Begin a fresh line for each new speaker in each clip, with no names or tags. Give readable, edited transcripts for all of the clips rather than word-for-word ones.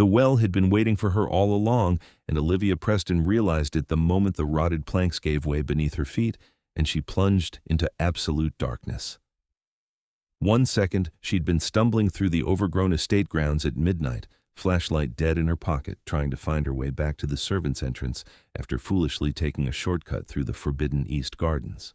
The well had been waiting for her all along, and Olivia Preston realized it the moment the rotted planks gave way beneath her feet, and she plunged into absolute darkness. 1 second, she'd been stumbling through the overgrown estate grounds at midnight, flashlight dead in her pocket, trying to find her way back to the servants' entrance after foolishly taking a shortcut through the forbidden East Gardens.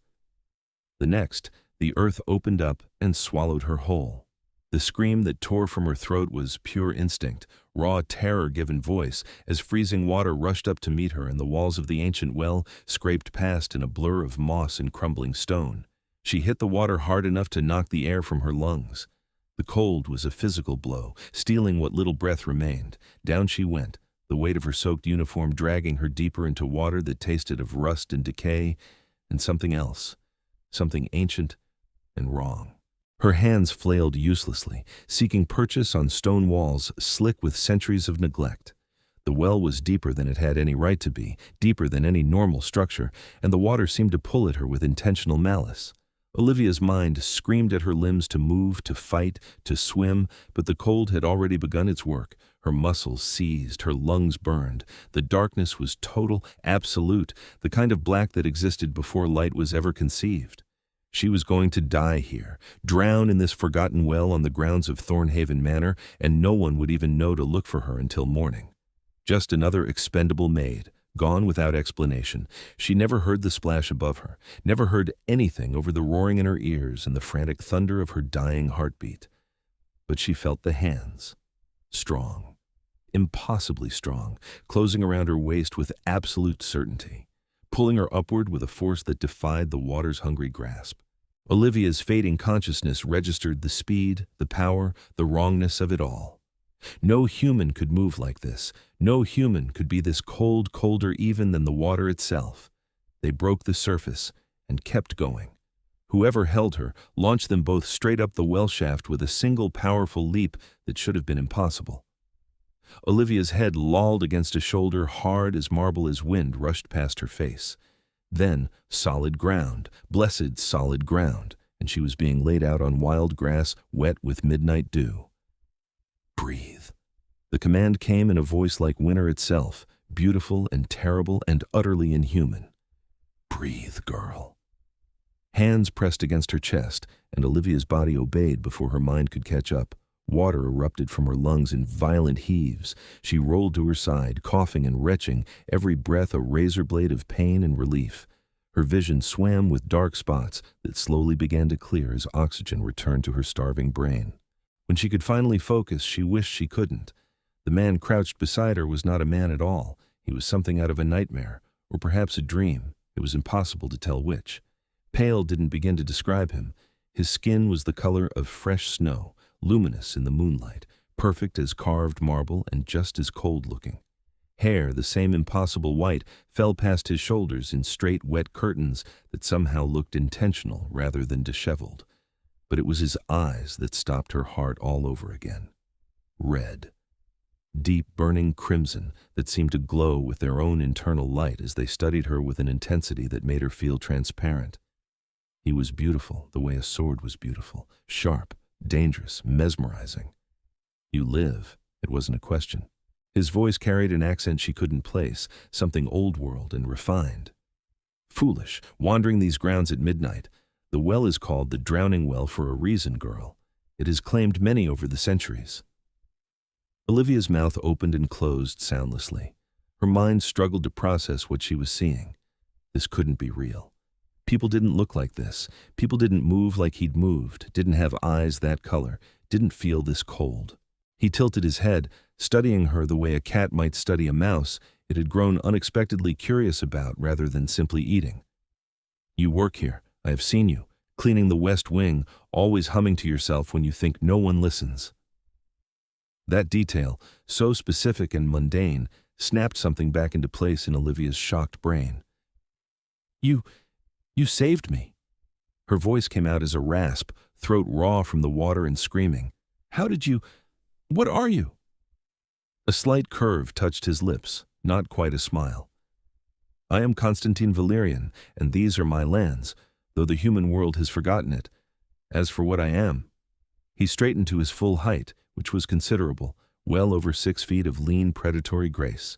The next, the earth opened up and swallowed her whole. The scream that tore from her throat was pure instinct, raw terror given voice, as freezing water rushed up to meet her and the walls of the ancient well scraped past in a blur of moss and crumbling stone. She hit the water hard enough to knock the air from her lungs. The cold was a physical blow, stealing what little breath remained. Down she went, the weight of her soaked uniform dragging her deeper into water that tasted of rust and decay, and something else, something ancient and wrong. Her hands flailed uselessly, seeking purchase on stone walls slick with centuries of neglect. The well was deeper than it had any right to be, deeper than any normal structure, and the water seemed to pull at her with intentional malice. Olivia's mind screamed at her limbs to move, to fight, to swim, but the cold had already begun its work. Her muscles seized, her lungs burned. The darkness was total, absolute, the kind of black that existed before light was ever conceived. She was going to die here, drown in this forgotten well on the grounds of Thornhaven Manor, and no one would even know to look for her until morning. Just another expendable maid, gone without explanation. She never heard the splash above her, never heard anything over the roaring in her ears and the frantic thunder of her dying heartbeat. But she felt the hands, strong, impossibly strong, closing around her waist with absolute certainty, pulling her upward with a force that defied the water's hungry grasp. Olivia's fading consciousness registered the speed, the power, the wrongness of it all. No human could move like this. No human could be this cold, colder even than the water itself. They broke the surface and kept going. Whoever held her launched them both straight up the well shaft with a single powerful leap that should have been impossible. Olivia's head lolled against a shoulder hard as marble as wind rushed past her face. Then solid ground, blessed solid ground, and she was being laid out on wild grass wet with midnight dew. Breathe. The command came in a voice like winter itself, beautiful and terrible and utterly inhuman. Breathe, girl. Hands pressed against her chest, and Olivia's body obeyed before her mind could catch up. Water erupted from her lungs in violent heaves. She rolled to her side, coughing and retching, every breath a razor blade of pain and relief. Her vision swam with dark spots that slowly began to clear as oxygen returned to her starving brain. When she could finally focus, she wished she couldn't. The man crouched beside her was not a man at all. He was something out of a nightmare, or perhaps a dream. It was impossible to tell which. Pale didn't begin to describe him. His skin was the color of fresh snow, luminous in the moonlight, perfect as carved marble and just as cold-looking. Hair, the same impossible white, fell past his shoulders in straight, wet curtains that somehow looked intentional rather than disheveled. But it was his eyes that stopped her heart all over again. Red. Deep, burning crimson that seemed to glow with their own internal light as they studied her with an intensity that made her feel transparent. He was beautiful, the way a sword was beautiful, sharp, dangerous, mesmerizing. You live, it wasn't a question. His voice carried an accent she couldn't place, something old-world and refined. Foolish, wandering these grounds at midnight. The well is called the Drowning Well for a reason, girl. It has claimed many over the centuries. Olivia's mouth opened and closed soundlessly. Her mind struggled to process what she was seeing. This couldn't be real. People didn't look like this. People didn't move like he'd moved, didn't have eyes that color, didn't feel this cold. He tilted his head, studying her the way a cat might study a mouse it had grown unexpectedly curious about rather than simply eating. You work here. I have seen you, cleaning the west wing, always humming to yourself when you think no one listens. That detail, so specific and mundane, snapped something back into place in Olivia's shocked brain. You saved me. Her voice came out as a rasp, throat raw from the water and screaming. How did you? What are you? A slight curve touched his lips, not quite a smile. I am Konstantin Valerian, and these are my lands, though the human world has forgotten it. As for what I am, he straightened to his full height, which was considerable, well over 6 feet of lean predatory grace.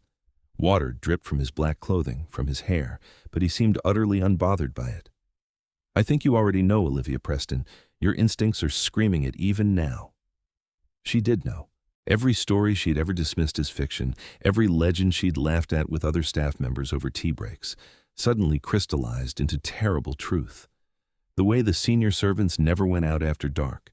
Water dripped from his black clothing, from his hair, but he seemed utterly unbothered by it. I think you already know, Olivia Preston. Your instincts are screaming it even now. She did know. Every story she'd ever dismissed as fiction, every legend she'd laughed at with other staff members over tea breaks, suddenly crystallized into terrible truth. The way the senior servants never went out after dark,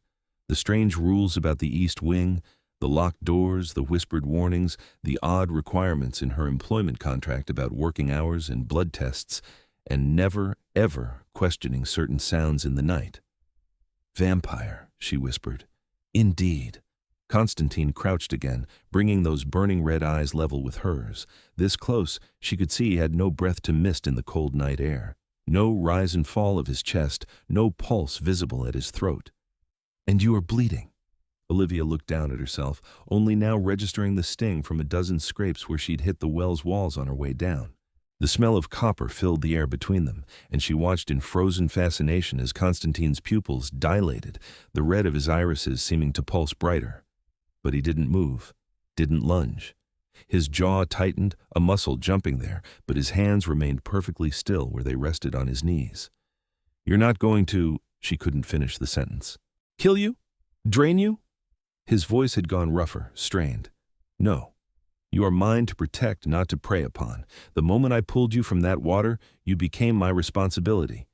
the strange rules about the East Wing, the locked doors, the whispered warnings, the odd requirements in her employment contract about working hours and blood tests, and never, ever questioning certain sounds in the night. "Vampire," she whispered. "Indeed." Konstantin crouched again, bringing those burning red eyes level with hers. This close, she could see he had no breath to mist in the cold night air. No rise and fall of his chest, no pulse visible at his throat. "And you are bleeding." Olivia looked down at herself, only now registering the sting from a dozen scrapes where she'd hit the well's walls on her way down. The smell of copper filled the air between them, and she watched in frozen fascination as Konstantin's pupils dilated, the red of his irises seeming to pulse brighter. But he didn't move, didn't lunge. His jaw tightened, a muscle jumping there, but his hands remained perfectly still where they rested on his knees. "You're not going to—" She couldn't finish the sentence. "Kill you? Drain you?" His voice had gone rougher, strained. "No. You are mine to protect, not to prey upon. The moment I pulled you from that water, you became my responsibility.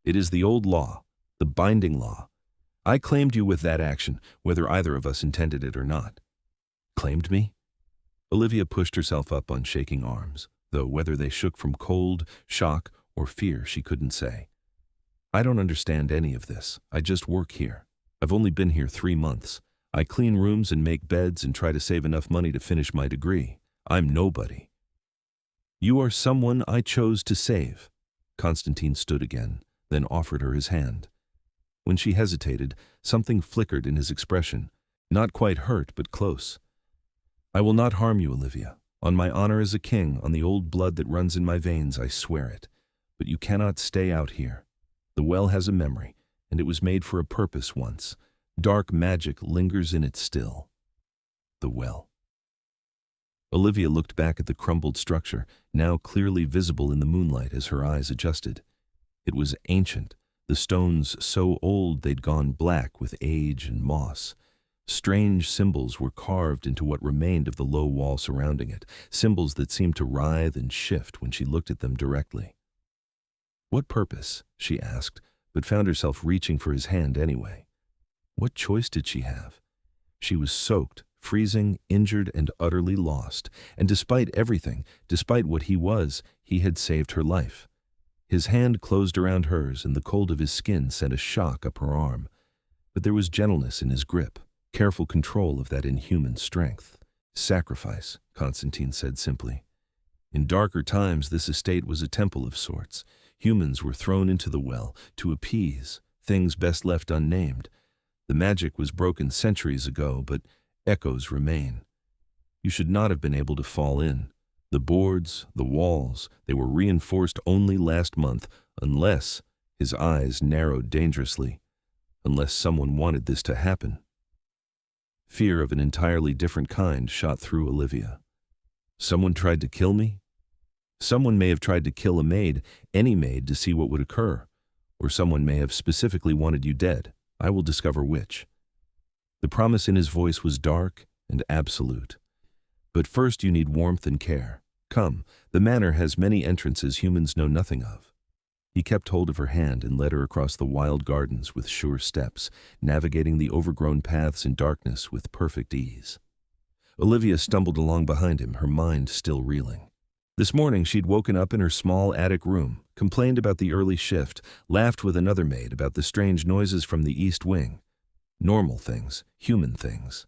It is the old law, the binding law. I claimed you with that action, whether either of us intended it or not." "Claimed me?" Olivia pushed herself up on shaking arms, though whether they shook from cold, shock, or fear she couldn't say. "I don't understand any of this. I just work here. I've only been here 3 months. I clean rooms and make beds and try to save enough money to finish my degree. I'm nobody." "You are someone I chose to save." Konstantin stood again, then offered her his hand. When she hesitated, something flickered in his expression, not quite hurt but close. "I will not harm you, Olivia. On my honor as a king, on the old blood that runs in my veins, I swear it. But you cannot stay out here. The well has a memory, and it was made for a purpose once. Dark magic lingers in it still." The well. Olivia looked back at the crumbled structure, now clearly visible in the moonlight as her eyes adjusted. It was ancient, the stones so old they'd gone black with age and moss. Strange symbols were carved into what remained of the low wall surrounding it, symbols that seemed to writhe and shift when she looked at them directly. "What purpose?" she asked, but found herself reaching for his hand anyway. What choice did she have? She was soaked, freezing, injured, and utterly lost, and despite everything, despite what he was, he had saved her life. His hand closed around hers, and the cold of his skin sent a shock up her arm. But there was gentleness in his grip, careful control of that inhuman strength. "Sacrifice," Konstantin said simply. In darker times, this estate was a temple of sorts. Humans were thrown into the well to appease things best left unnamed. The magic was broken centuries ago, but echoes remain. You should not have been able to fall in. The boards, the walls, they were reinforced only last month, unless, his eyes narrowed dangerously, unless someone wanted this to happen. Fear of an entirely different kind shot through Olivia. Someone tried to kill me? Someone may have tried to kill a maid, any maid, to see what would occur. Or someone may have specifically wanted you dead. I will discover which. The promise in his voice was dark and absolute. But first you need warmth and care. Come, the manor has many entrances humans know nothing of. He kept hold of her hand and led her across the wild gardens with sure steps, navigating the overgrown paths in darkness with perfect ease. Olivia stumbled along behind him, her mind still reeling. This morning she'd woken up in her small attic room, complained about the early shift, laughed with another maid about the strange noises from the East Wing. Normal things, human things.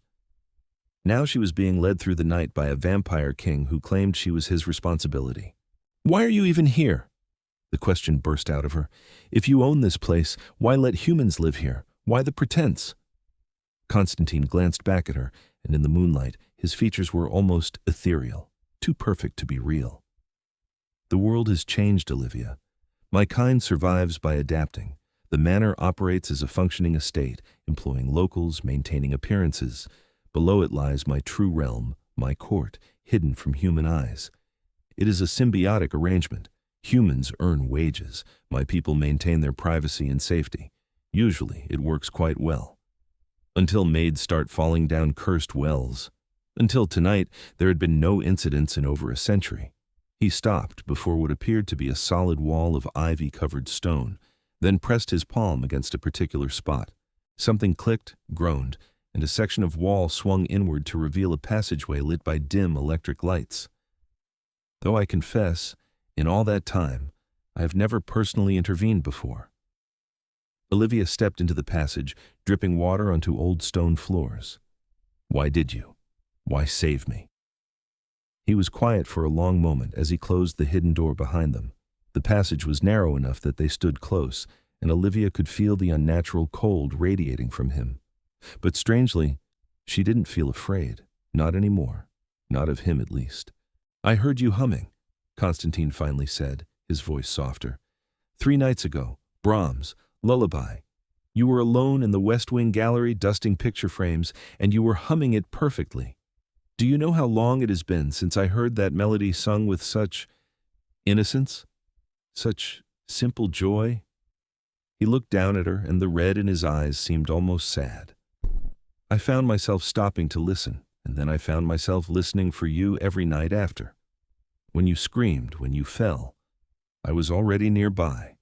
Now she was being led through the night by a vampire king who claimed she was his responsibility. "Why are you even here?" The question burst out of her. "If you own this place, why let humans live here? Why the pretense?" Konstantin glanced back at her, and in the moonlight, his features were almost ethereal, too perfect to be real. "The world has changed, Olivia. My kind survives by adapting. The manor operates as a functioning estate, employing locals, maintaining appearances. Below it lies my true realm, my court, hidden from human eyes. It is a symbiotic arrangement. Humans earn wages. My people maintain their privacy and safety. Usually, it works quite well. Until maids start falling down cursed wells. Until tonight, there had been no incidents in over a century. He stopped before what appeared to be a solid wall of ivy-covered stone, then pressed his palm against a particular spot. Something clicked, groaned, and a section of wall swung inward to reveal a passageway lit by dim electric lights. Though I confess, in all that time, I have never personally intervened before. Olivia stepped into the passage, dripping water onto old stone floors. Why did you? Why save me? He was quiet for a long moment as he closed the hidden door behind them. The passage was narrow enough that they stood close, and Olivia could feel the unnatural cold radiating from him. But strangely, she didn't feel afraid. Not anymore. Not of him, at least. I heard you humming, Konstantin finally said, his voice softer. 3 nights ago, Brahms, Lullaby. You were alone in the West Wing gallery dusting picture frames, and you were humming it perfectly. Do you know how long it has been since I heard that melody sung with such innocence? Such simple joy? He looked down at her, and the red in his eyes seemed almost sad. I found myself stopping to listen, and then I found myself listening for you every night after. When you screamed, when you fell, I was already nearby.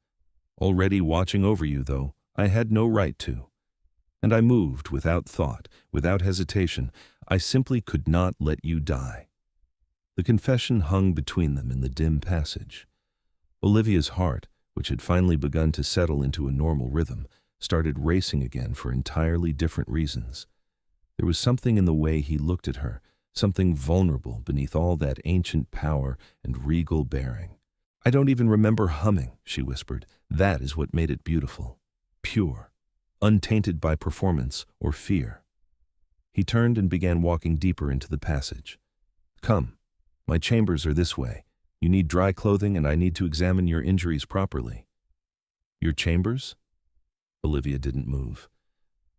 Already watching over you, though I had no right to. And I moved without thought, without hesitation. I simply could not let you die. The confession hung between them in the dim passage. Olivia's heart, which had finally begun to settle into a normal rhythm, started racing again for entirely different reasons. There was something in the way he looked at her, something vulnerable beneath all that ancient power and regal bearing. I don't even remember humming, she whispered. That is what made it beautiful. Pure. Untainted by performance or fear. He turned and began walking deeper into the passage. Come. My chambers are this way. You need dry clothing, and I need to examine your injuries properly. Your chambers? Olivia didn't move.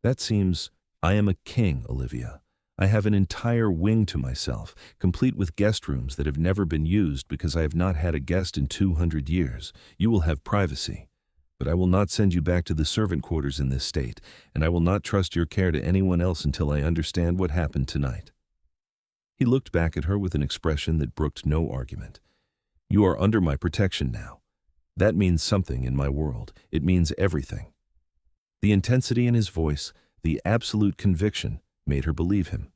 That seems... I am a king, Olivia. I have an entire wing to myself, complete with guest rooms that have never been used because I have not had a guest in 200 years. You will have privacy. But I will not send you back to the servant quarters in this state, and I will not trust your care to anyone else until I understand what happened tonight. He looked back at her with an expression that brooked no argument. You are under my protection now. That means something in my world. It means everything. The intensity in his voice, the absolute conviction, made her believe him.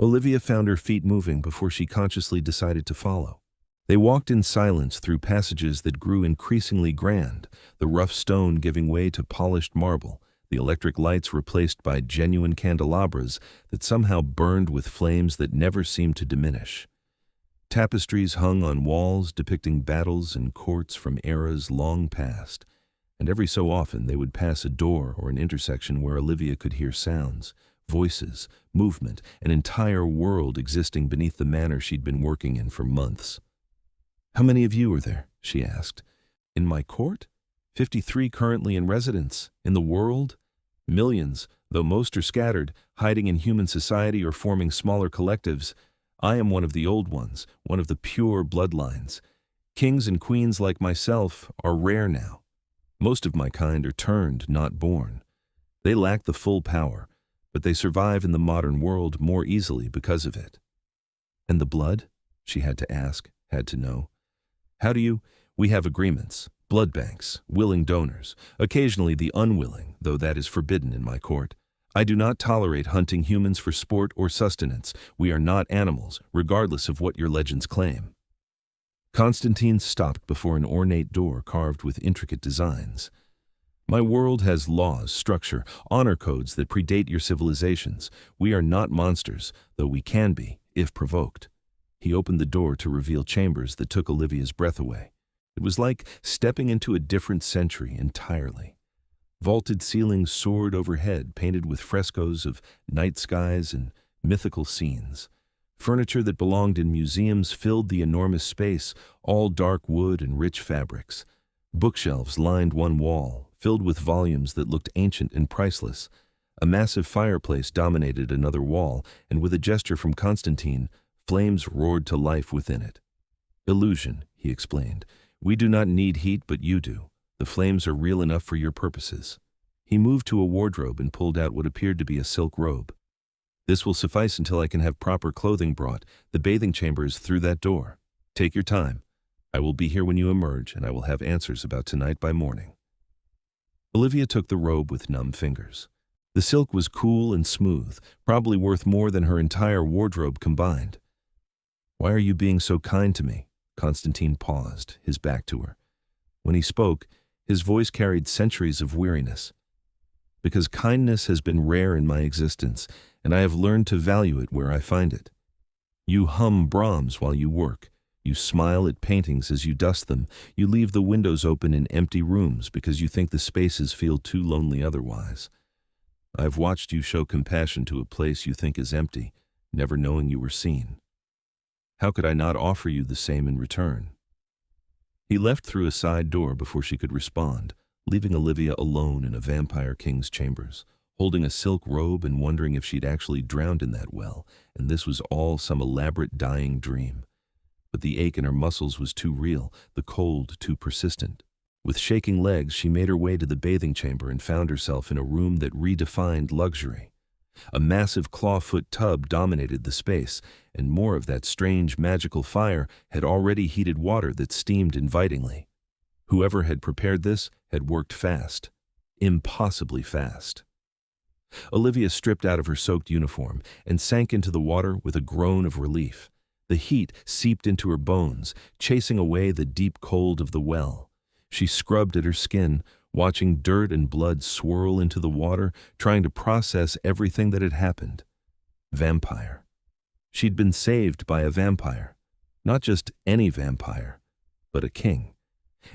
Olivia found her feet moving before she consciously decided to follow. They walked in silence through passages that grew increasingly grand, the rough stone giving way to polished marble, the electric lights replaced by genuine candelabras that somehow burned with flames that never seemed to diminish. Tapestries hung on walls depicting battles and courts from eras long past, and every so often they would pass a door or an intersection where Olivia could hear sounds, voices, movement, an entire world existing beneath the manor she'd been working in for months. How many of you are there? She asked. In my court? 53 currently in residence. In the world? Millions, though most are scattered, hiding in human society or forming smaller collectives. I am one of the old ones, one of the pure bloodlines. Kings and queens like myself are rare now. Most of my kind are turned, not born. They lack the full power, but they survive in the modern world more easily because of it. And the blood? She had to ask, had to know. How do you? We have agreements, blood banks, willing donors, occasionally the unwilling, though that is forbidden in my court. I do not tolerate hunting humans for sport or sustenance. We are not animals, regardless of what your legends claim. Konstantin stopped before an ornate door carved with intricate designs. My world has laws, structure, honor codes that predate your civilizations. We are not monsters, though we can be, if provoked. He opened the door to reveal chambers that took Olivia's breath away. It was like stepping into a different century entirely. Vaulted ceilings soared overhead, painted with frescoes of night skies and mythical scenes. Furniture that belonged in museums filled the enormous space, all dark wood and rich fabrics. Bookshelves lined one wall, filled with volumes that looked ancient and priceless. A massive fireplace dominated another wall, and with a gesture from Konstantin, flames roared to life within it. "Illusion," he explained. "We do not need heat, but you do. The flames are real enough for your purposes." He moved to a wardrobe and pulled out what appeared to be a silk robe. "This will suffice until I can have proper clothing brought. The bathing chamber is through that door. Take your time. I will be here when you emerge, and I will have answers about tonight by morning." Olivia took the robe with numb fingers. The silk was cool and smooth, probably worth more than her entire wardrobe combined. "Why are you being so kind to me?" Konstantin paused, his back to her. When he spoke, his voice carried centuries of weariness. "Because kindness has been rare in my existence, and I have learned to value it where I find it. You hum Brahms while you work. You smile at paintings as you dust them. You leave the windows open in empty rooms because you think the spaces feel too lonely otherwise. I've watched you show compassion to a place you think is empty, never knowing you were seen. How could I not offer you the same in return?" He left through a side door before she could respond, leaving Olivia alone in a vampire king's chambers, holding a silk robe and wondering if she'd actually drowned in that well, and this was all some elaborate dying dream. But the ache in her muscles was too real, the cold too persistent. With shaking legs, she made her way to the bathing chamber and found herself in a room that redefined luxury. A massive clawfoot tub dominated the space, and more of that strange magical fire had already heated water that steamed invitingly. Whoever had prepared this had worked fast. Impossibly fast. Olivia stripped out of her soaked uniform and sank into the water with a groan of relief. The heat seeped into her bones, chasing away the deep cold of the well. She scrubbed at her skin, watching dirt and blood swirl into the water, trying to process everything that had happened. Vampire. She'd been saved by a vampire. Not just any vampire, but a king.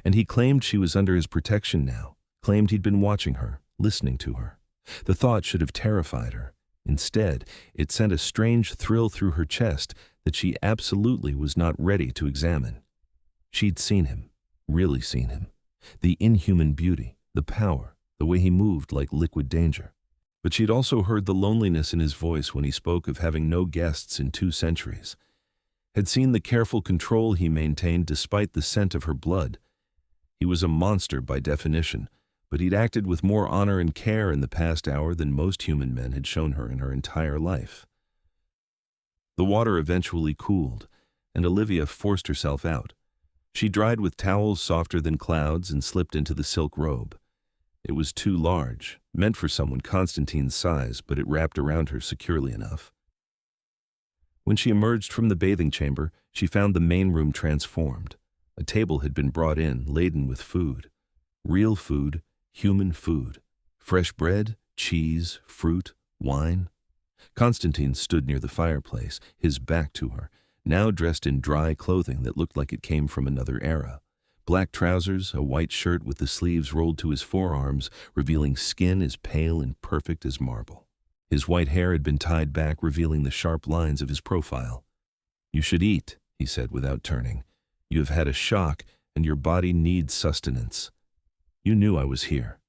And he claimed she was under his protection now, claimed he'd been watching her, listening to her. The thought should have terrified her. Instead, it sent a strange thrill through her chest that she absolutely was not ready to examine. She'd seen him, really seen him. The inhuman beauty, the power, the way he moved like liquid danger. But she'd also heard the loneliness in his voice when he spoke of having no guests in 2 centuries. Had seen the careful control he maintained despite the scent of her blood. He was a monster by definition, but he'd acted with more honor and care in the past hour than most human men had shown her in her entire life. The water eventually cooled, and Olivia forced herself out. She dried with towels softer than clouds and slipped into the silk robe. It was too large, meant for someone Konstantin's size, but it wrapped around her securely enough. When she emerged from the bathing chamber, she found the main room transformed. A table had been brought in, laden with food. Real food, human food. Fresh bread, cheese, fruit, wine. Konstantin stood near the fireplace, his back to her, now dressed in dry clothing that looked like it came from another era. Black trousers, a white shirt with the sleeves rolled to his forearms, revealing skin as pale and perfect as marble. His white hair had been tied back, revealing the sharp lines of his profile. "You should eat," he said without turning. "You have had a shock, and your body needs sustenance. You knew I was here.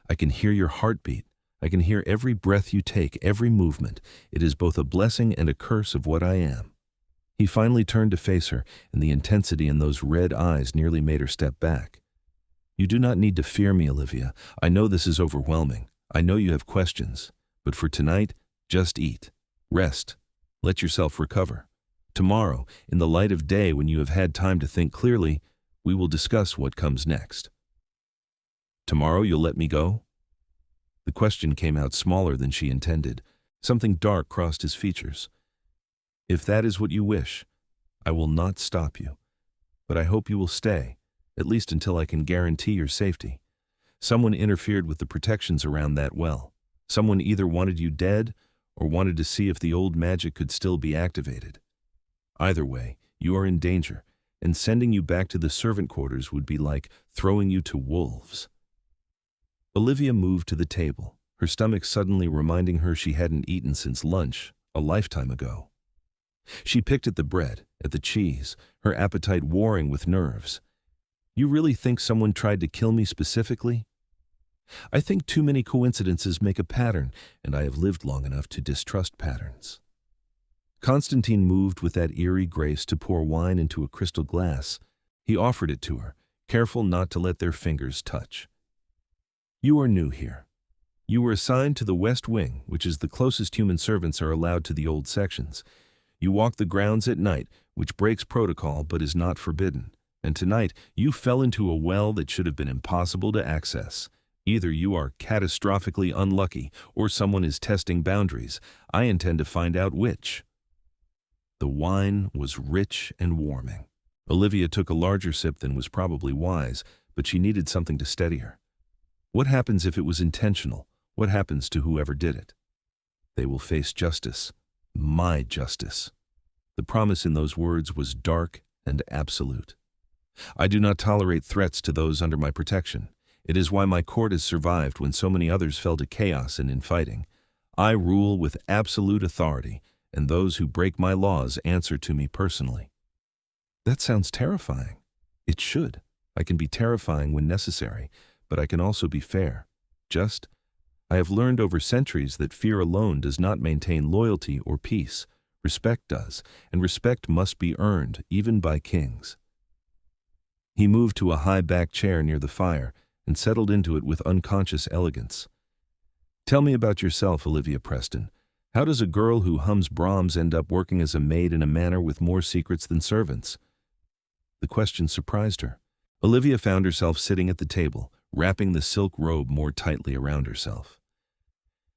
I can hear your heartbeat. I can hear every breath you take, every movement. It is both a blessing and a curse of what I am." He finally turned to face her, and the intensity in those red eyes nearly made her step back. "You do not need to fear me, Olivia. I know this is overwhelming. I know you have questions. But for tonight, just eat. Rest. Let yourself recover. Tomorrow, in the light of day when you have had time to think clearly, we will discuss what comes next." "Tomorrow you'll let me go?" The question came out smaller than she intended. Something dark crossed his features. "If that is what you wish, I will not stop you. But I hope you will stay, at least until I can guarantee your safety. Someone interfered with the protections around that well. Someone either wanted you dead or wanted to see if the old magic could still be activated. Either way, you are in danger, and sending you back to the servant quarters would be like throwing you to wolves." Olivia moved to the table, her stomach suddenly reminding her she hadn't eaten since lunch, a lifetime ago. She picked at the bread, at the cheese, her appetite warring with nerves. "You really think someone tried to kill me specifically?" I think too many coincidences make a pattern, and I have lived long enough to distrust patterns. Konstantin moved with that eerie grace to pour wine into a crystal glass. He offered it to her, careful not to let their fingers touch. You are new here. You were assigned to the West Wing, which is the closest human servants are allowed to the old sections. You walk the grounds at night, which breaks protocol but is not forbidden. And tonight, you fell into a well that should have been impossible to access. Either you are catastrophically unlucky, or someone is testing boundaries. I intend to find out which. The wine was rich and warming. Olivia took a larger sip than was probably wise, but she needed something to steady her. What happens if it was intentional? What happens to whoever did it? They will face justice. My justice. The promise in those words was dark and absolute. I do not tolerate threats to those under my protection. It is why my court has survived when so many others fell to chaos and infighting. I rule with absolute authority, and those who break my laws answer to me personally. That sounds terrifying. It should. I can be terrifying when necessary, but I can also be fair. Just, I have learned over centuries that fear alone does not maintain loyalty or peace. Respect does, and respect must be earned, even by kings. He moved to a high-backed chair near the fire and settled into it with unconscious elegance. Tell me about yourself, Olivia Preston. How does a girl who hums Brahms end up working as a maid in a manor with more secrets than servants? The question surprised her. Olivia found herself sitting at the table, wrapping the silk robe more tightly around herself.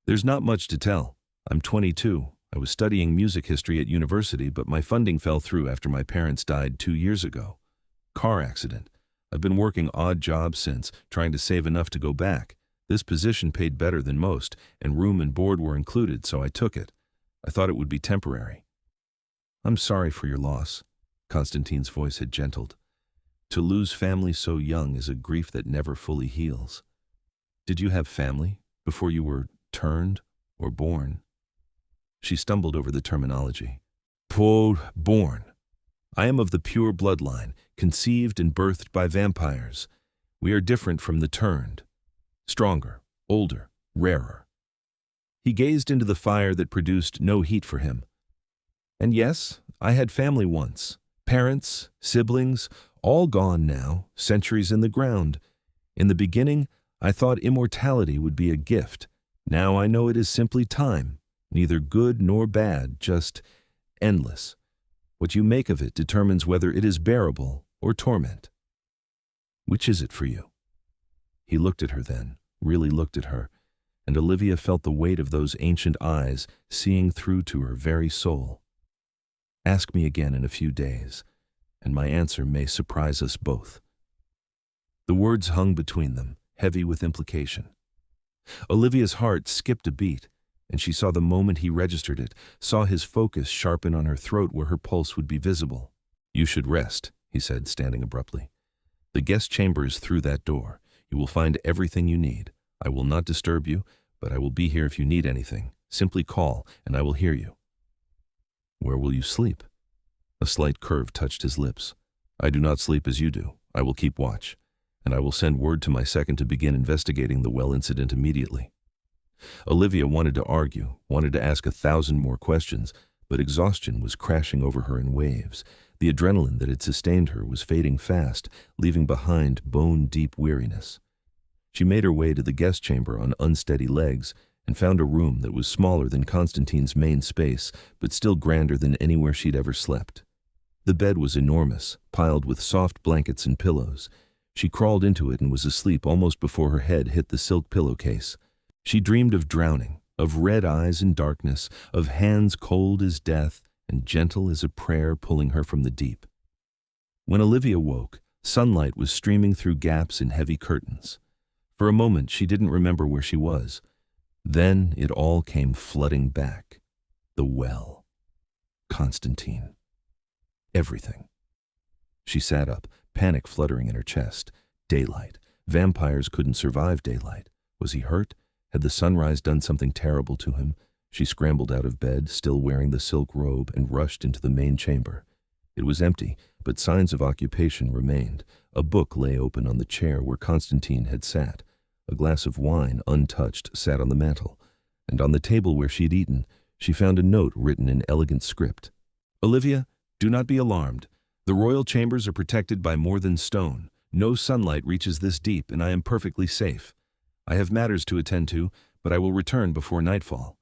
There's not much to tell. I'm 22. I was studying music history at university, but my funding fell through after my parents died 2 years ago. Car accident. I've been working odd jobs since, trying to save enough to go back. This position paid better than most, and room and board were included, so I took it. I thought it would be temporary. I'm sorry for your loss. Konstantin's voice had gentled. To lose family so young is a grief that never fully heals. Did you have family before you were turned or born? She stumbled over the terminology. Born. I am of the pure bloodline, conceived and birthed by vampires. We are different from the turned. Stronger, older, rarer. He gazed into the fire that produced no heat for him. And yes, I had family once. Parents, siblings, all gone now, centuries in the ground. In the beginning, I thought immortality would be a gift. Now I know it is simply time, neither good nor bad, just endless. What you make of it determines whether it is bearable or torment. Which is it for you? He looked at her then, really looked at her, and Olivia felt the weight of those ancient eyes seeing through to her very soul. Ask me again in a few days, and my answer may surprise us both. The words hung between them, heavy with implication. Olivia's heart skipped a beat, and she saw the moment he registered it, saw his focus sharpen on her throat where her pulse would be visible. You should rest, he said, standing abruptly. The guest chamber is through that door. You will find everything you need. I will not disturb you, but I will be here if you need anything. Simply call, and I will hear you. Where will you sleep? A slight curve touched his lips. I do not sleep as you do. I will keep watch, and I will send word to my second to begin investigating the well incident immediately. Olivia wanted to argue, wanted to ask 1,000 more questions, but exhaustion was crashing over her in waves. The adrenaline that had sustained her was fading fast, leaving behind bone-deep weariness. She made her way to the guest chamber on unsteady legs and found a room that was smaller than Konstantin's main space, but still grander than anywhere she'd ever slept. The bed was enormous, piled with soft blankets and pillows. She crawled into it and was asleep almost before her head hit the silk pillowcase. She dreamed of drowning, of red eyes in darkness, of hands cold as death and gentle as a prayer pulling her from the deep. When Olivia woke, sunlight was streaming through gaps in heavy curtains. For a moment, she didn't remember where she was. Then it all came flooding back. The well. Konstantin. Everything. She sat up, panic fluttering in her chest. Daylight. Vampires couldn't survive daylight. Was he hurt? Had the sunrise done something terrible to him? She scrambled out of bed, still wearing the silk robe, and rushed into the main chamber. It was empty, but signs of occupation remained. A book lay open on the chair where Konstantin had sat. A glass of wine, untouched, sat on the mantel, and on the table where she'd eaten, she found a note written in elegant script. Olivia, do not be alarmed. The royal chambers are protected by more than stone. No sunlight reaches this deep, and I am perfectly safe. I have matters to attend to, but I will return before nightfall.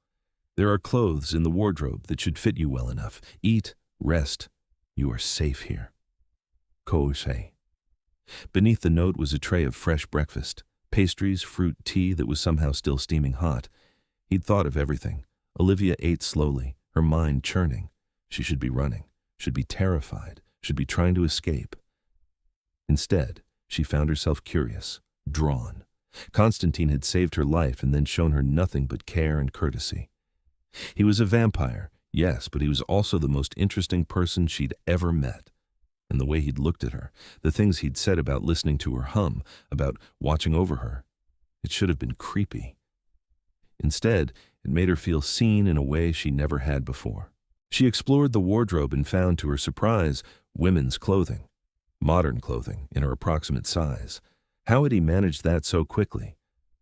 There are clothes in the wardrobe that should fit you well enough. Eat, rest. You are safe here. Kousei. Beneath the note was a tray of fresh breakfast, pastries, fruit, tea that was somehow still steaming hot. He'd thought of everything. Olivia ate slowly, her mind churning. She should be running, should be terrified, should be trying to escape. Instead, she found herself curious, drawn. Konstantin had saved her life and then shown her nothing but care and courtesy. He was a vampire, yes, but he was also the most interesting person she'd ever met. And the way he'd looked at her, the things he'd said about listening to her hum, about watching over her, it should have been creepy. Instead, it made her feel seen in a way she never had before. She explored the wardrobe and found, to her surprise, women's clothing. Modern clothing, in her approximate size. How had he managed that so quickly?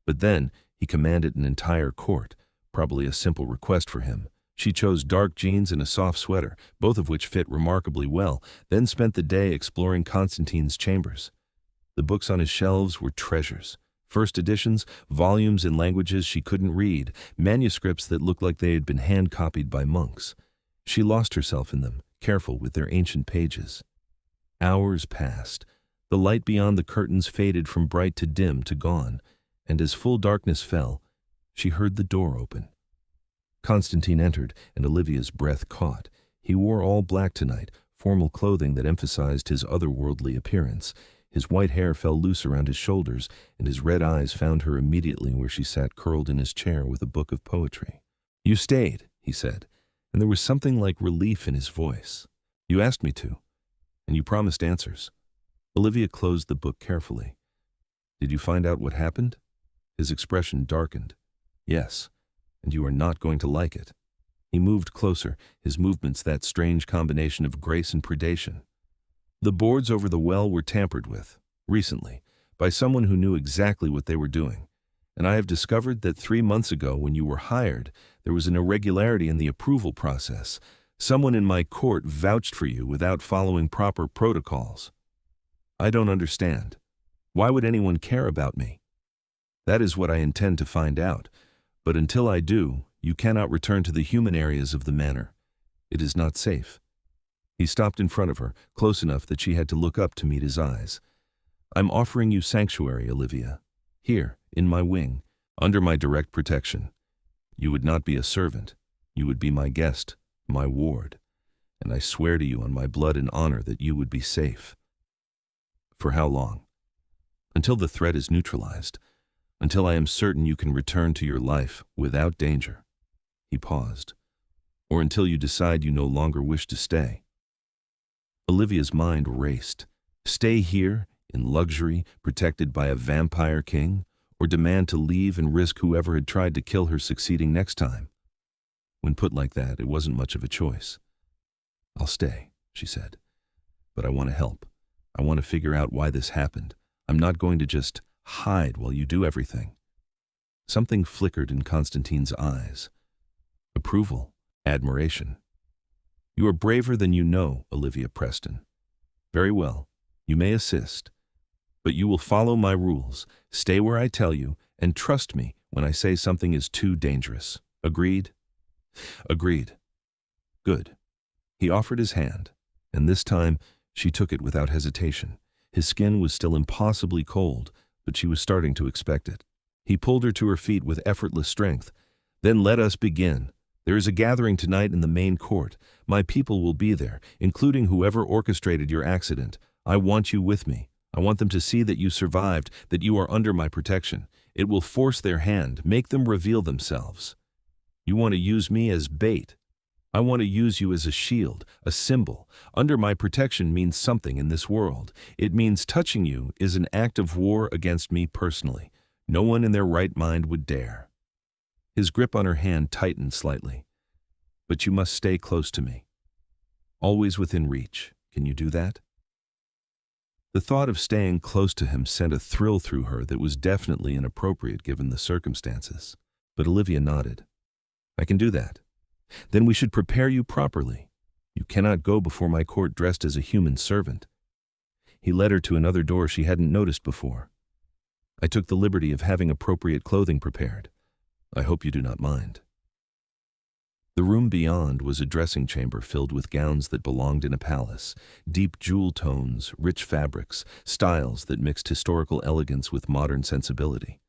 But then, he commanded an entire court, probably a simple request for him. She chose dark jeans and a soft sweater, both of which fit remarkably well, then spent the day exploring Konstantin's chambers. The books on his shelves were treasures. First editions, volumes in languages she couldn't read, manuscripts that looked like they had been hand-copied by monks. She lost herself in them, careful with their ancient pages. Hours passed. The light beyond the curtains faded from bright to dim to gone, and as full darkness fell, she heard the door open. Konstantin entered, and Olivia's breath caught. He wore all black tonight, formal clothing that emphasized his otherworldly appearance. His white hair fell loose around his shoulders, and his red eyes found her immediately where she sat curled in his chair with a book of poetry. "You stayed," he said, and there was something like relief in his voice. "You asked me to, and you promised answers." Olivia closed the book carefully. "Did you find out what happened?" His expression darkened. "Yes. And you are not going to like it." He moved closer, his movements that strange combination of grace and predation. "The boards over the well were tampered with, recently, by someone who knew exactly what they were doing. And I have discovered that 3 months ago, when you were hired, there was an irregularity in the approval process. Someone in my court vouched for you without following proper protocols. I don't understand. Why would anyone care about me? That is what I intend to find out. But until I do, you cannot return to the human areas of the manor. It is not safe." He stopped in front of her, close enough that she had to look up to meet his eyes. "I'm offering you sanctuary, Olivia. Here, in my wing, under my direct protection. You would not be a servant. You would be my guest, my ward. And I swear to you on my blood and honor that you would be safe." "For how long?" "Until the threat is neutralized. Until I am certain you can return to your life without danger." He paused. "Or until you decide you no longer wish to stay." Olivia's mind raced. Stay here, in luxury, protected by a vampire king, or demand to leave and risk whoever had tried to kill her succeeding next time? When put like that, it wasn't much of a choice. "I'll stay," she said. "But I want to help. I want to figure out why this happened. I'm not going to just hide while you do everything." Something flickered in Konstantin's eyes. Approval, admiration. "You are braver than you know, Olivia Preston. Very well, you may assist. But you will follow my rules, stay where I tell you, and trust me when I say something is too dangerous. Agreed?" "Agreed." "Good." He offered his hand, and this time she took it without hesitation. His skin was still impossibly cold, but she was starting to expect it. He pulled her to her feet with effortless strength. "Then let us begin. There is a gathering tonight in the main court. My people will be there, including whoever orchestrated your accident. I want you with me. I want them to see that you survived, that you are under my protection. It will force their hand, make them reveal themselves. You want to use me as bait. I want to use you as a shield, a symbol. Under my protection means something in this world. It means touching you is an act of war against me personally. No one in their right mind would dare." His grip on her hand tightened slightly. "But you must stay close to me. Always within reach. Can you do that?" The thought of staying close to him sent a thrill through her that was definitely inappropriate given the circumstances. But Olivia nodded. I can do that. Then we should prepare you properly. You cannot go before my court dressed as a human servant. He led her to another door she hadn't noticed before. I took the liberty of having appropriate clothing prepared. I hope you do not mind. The room beyond was a dressing chamber filled with gowns that belonged in a palace, deep jewel tones, rich fabrics, styles that mixed historical elegance with modern sensibility.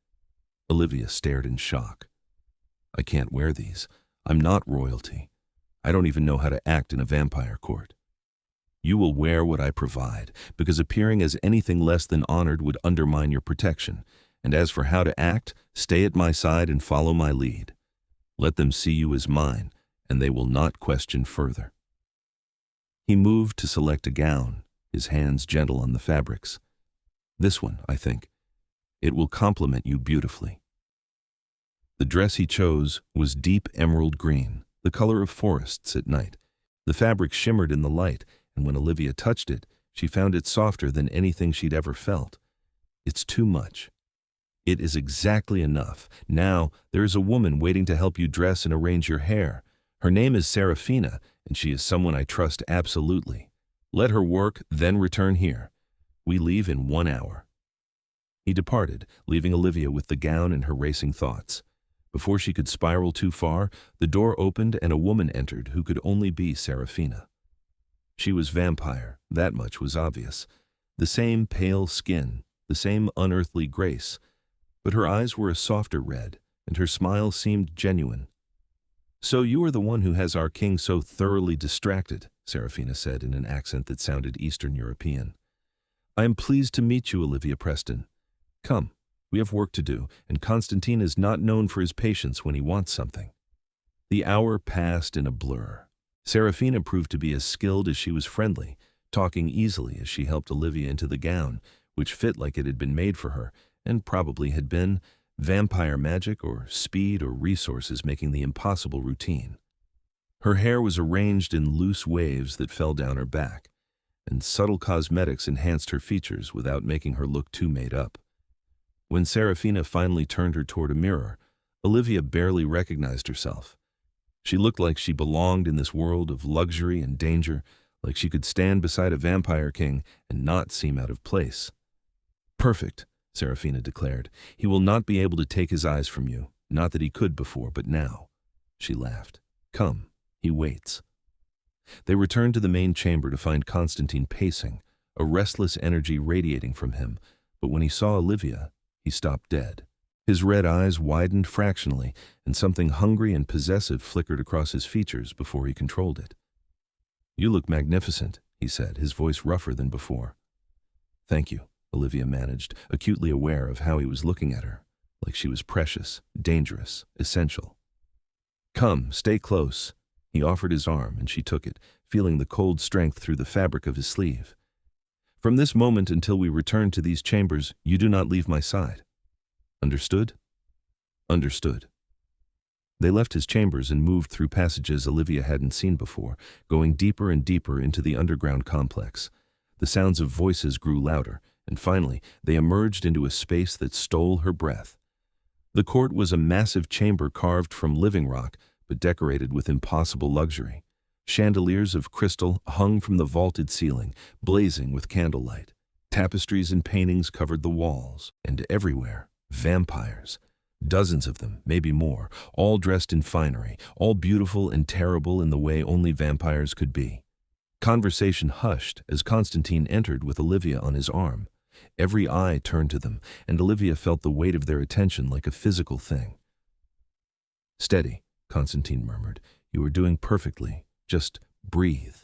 Olivia stared in shock. I can't wear these. I'm not royalty. I don't even know how to act in a vampire court. You will wear what I provide, because appearing as anything less than honored would undermine your protection. And as for how to act, stay at my side and follow my lead. Let them see you as mine, and they will not question further. He moved to select a gown, his hands gentle on the fabrics. This one, I think. It will complement you beautifully. The dress he chose was deep emerald green, the color of forests at night. The fabric shimmered in the light, and when Olivia touched it, she found it softer than anything she'd ever felt. It's too much. It is exactly enough. Now, there is a woman waiting to help you dress and arrange your hair. Her name is Serafina, and she is someone I trust absolutely. Let her work, then return here. We leave in 1 hour. He departed, leaving Olivia with the gown and her racing thoughts. Before she could spiral too far, the door opened and a woman entered who could only be Serafina. She was vampire, that much was obvious. The same pale skin, the same unearthly grace, but her eyes were a softer red, and her smile seemed genuine. So you are the one who has our king so thoroughly distracted, Serafina said in an accent that sounded Eastern European. I am pleased to meet you, Olivia Preston. Come, we have work to do, and Konstantin is not known for his patience when he wants something. The hour passed in a blur. Serafina proved to be as skilled as she was friendly, talking easily as she helped Olivia into the gown, which fit like it had been made for her, and probably had been vampire magic or speed or resources making the impossible routine. Her hair was arranged in loose waves that fell down her back, and subtle cosmetics enhanced her features without making her look too made up. When Serafina finally turned her toward a mirror, Olivia barely recognized herself. She looked like she belonged in this world of luxury and danger, like she could stand beside a vampire king and not seem out of place. Perfect, Serafina declared. He will not be able to take his eyes from you. Not that he could before, but now. She laughed. Come, he waits. They returned to the main chamber to find Konstantin pacing, a restless energy radiating from him, but when he saw Olivia, he stopped dead. His red eyes widened fractionally, and something hungry and possessive flickered across his features before he controlled it. You look magnificent, he said, his voice rougher than before. Thank you, Olivia managed, acutely aware of how he was looking at her, like she was precious, dangerous, essential. Come, stay close. He offered his arm, and she took it, feeling the cold strength through the fabric of his sleeve. From this moment until we return to these chambers, you do not leave my side. Understood? Understood. They left his chambers and moved through passages Olivia hadn't seen before, going deeper and deeper into the underground complex. The sounds of voices grew louder, and finally they emerged into a space that stole her breath. The court was a massive chamber carved from living rock, but decorated with impossible luxury. Chandeliers of crystal hung from the vaulted ceiling, blazing with candlelight. Tapestries and paintings covered the walls, and everywhere, vampires. Dozens of them, maybe more, all dressed in finery, all beautiful and terrible in the way only vampires could be. Conversation hushed as Konstantin entered with Olivia on his arm. Every eye turned to them, and Olivia felt the weight of their attention like a physical thing. Steady, Konstantin murmured. You are doing perfectly. Just breathe.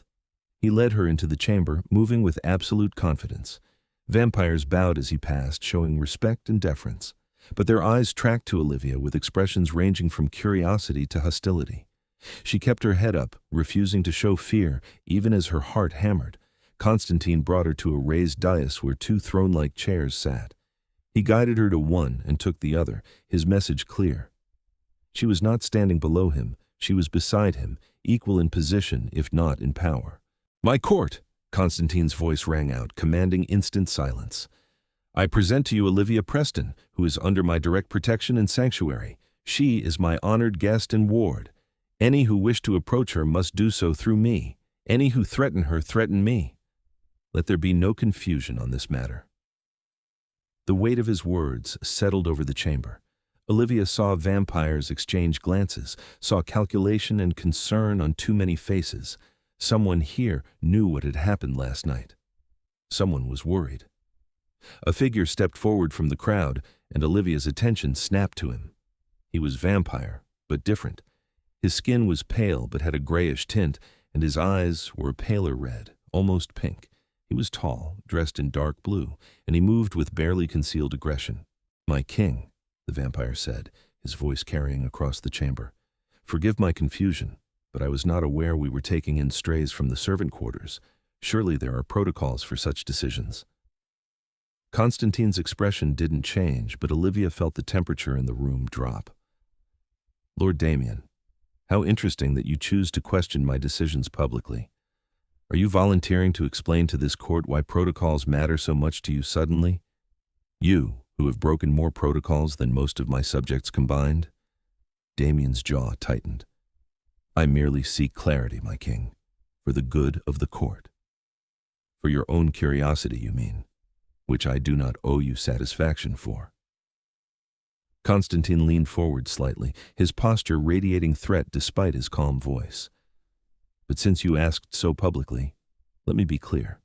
He led her into the chamber, moving with absolute confidence. Vampires bowed as he passed, showing respect and deference. But their eyes tracked to Olivia with expressions ranging from curiosity to hostility. She kept her head up, refusing to show fear, even as her heart hammered. Konstantin brought her to a raised dais where 2 throne-like chairs sat. He guided her to one and took the other, his message clear. She was not standing below him, she was beside him, equal in position if not in power. My court, Konstantin's voice rang out, commanding instant silence. "I present to you Olivia Preston, who is under my direct protection and sanctuary. She is my honored guest and ward. Any who wish to approach her must do so through me. Any who threaten her threaten me. Let there be no confusion on this matter." The weight of his words settled over the chamber. Olivia saw vampires exchange glances, saw calculation and concern on too many faces. Someone here knew what had happened last night. Someone was worried. A figure stepped forward from the crowd, and Olivia's attention snapped to him. He was vampire, but different. His skin was pale but had a grayish tint, and his eyes were a paler red, almost pink. He was tall, dressed in dark blue, and he moved with barely concealed aggression. "My king," the vampire said, his voice carrying across the chamber. "Forgive my confusion, but I was not aware we were taking in strays from the servant quarters. Surely there are protocols for such decisions." Konstantin's expression didn't change, but Olivia felt the temperature in the room drop. "Lord Damien, how interesting that you choose to question my decisions publicly. Are you volunteering to explain to this court why protocols matter so much to you suddenly? You, who have broken more protocols than most of my subjects combined?" Damien's jaw tightened. "I merely seek clarity, my king, for the good of the court." "For your own curiosity, you mean, which I do not owe you satisfaction for." Konstantin leaned forward slightly, his posture radiating threat despite his calm voice. "But since you asked so publicly, let me be clear.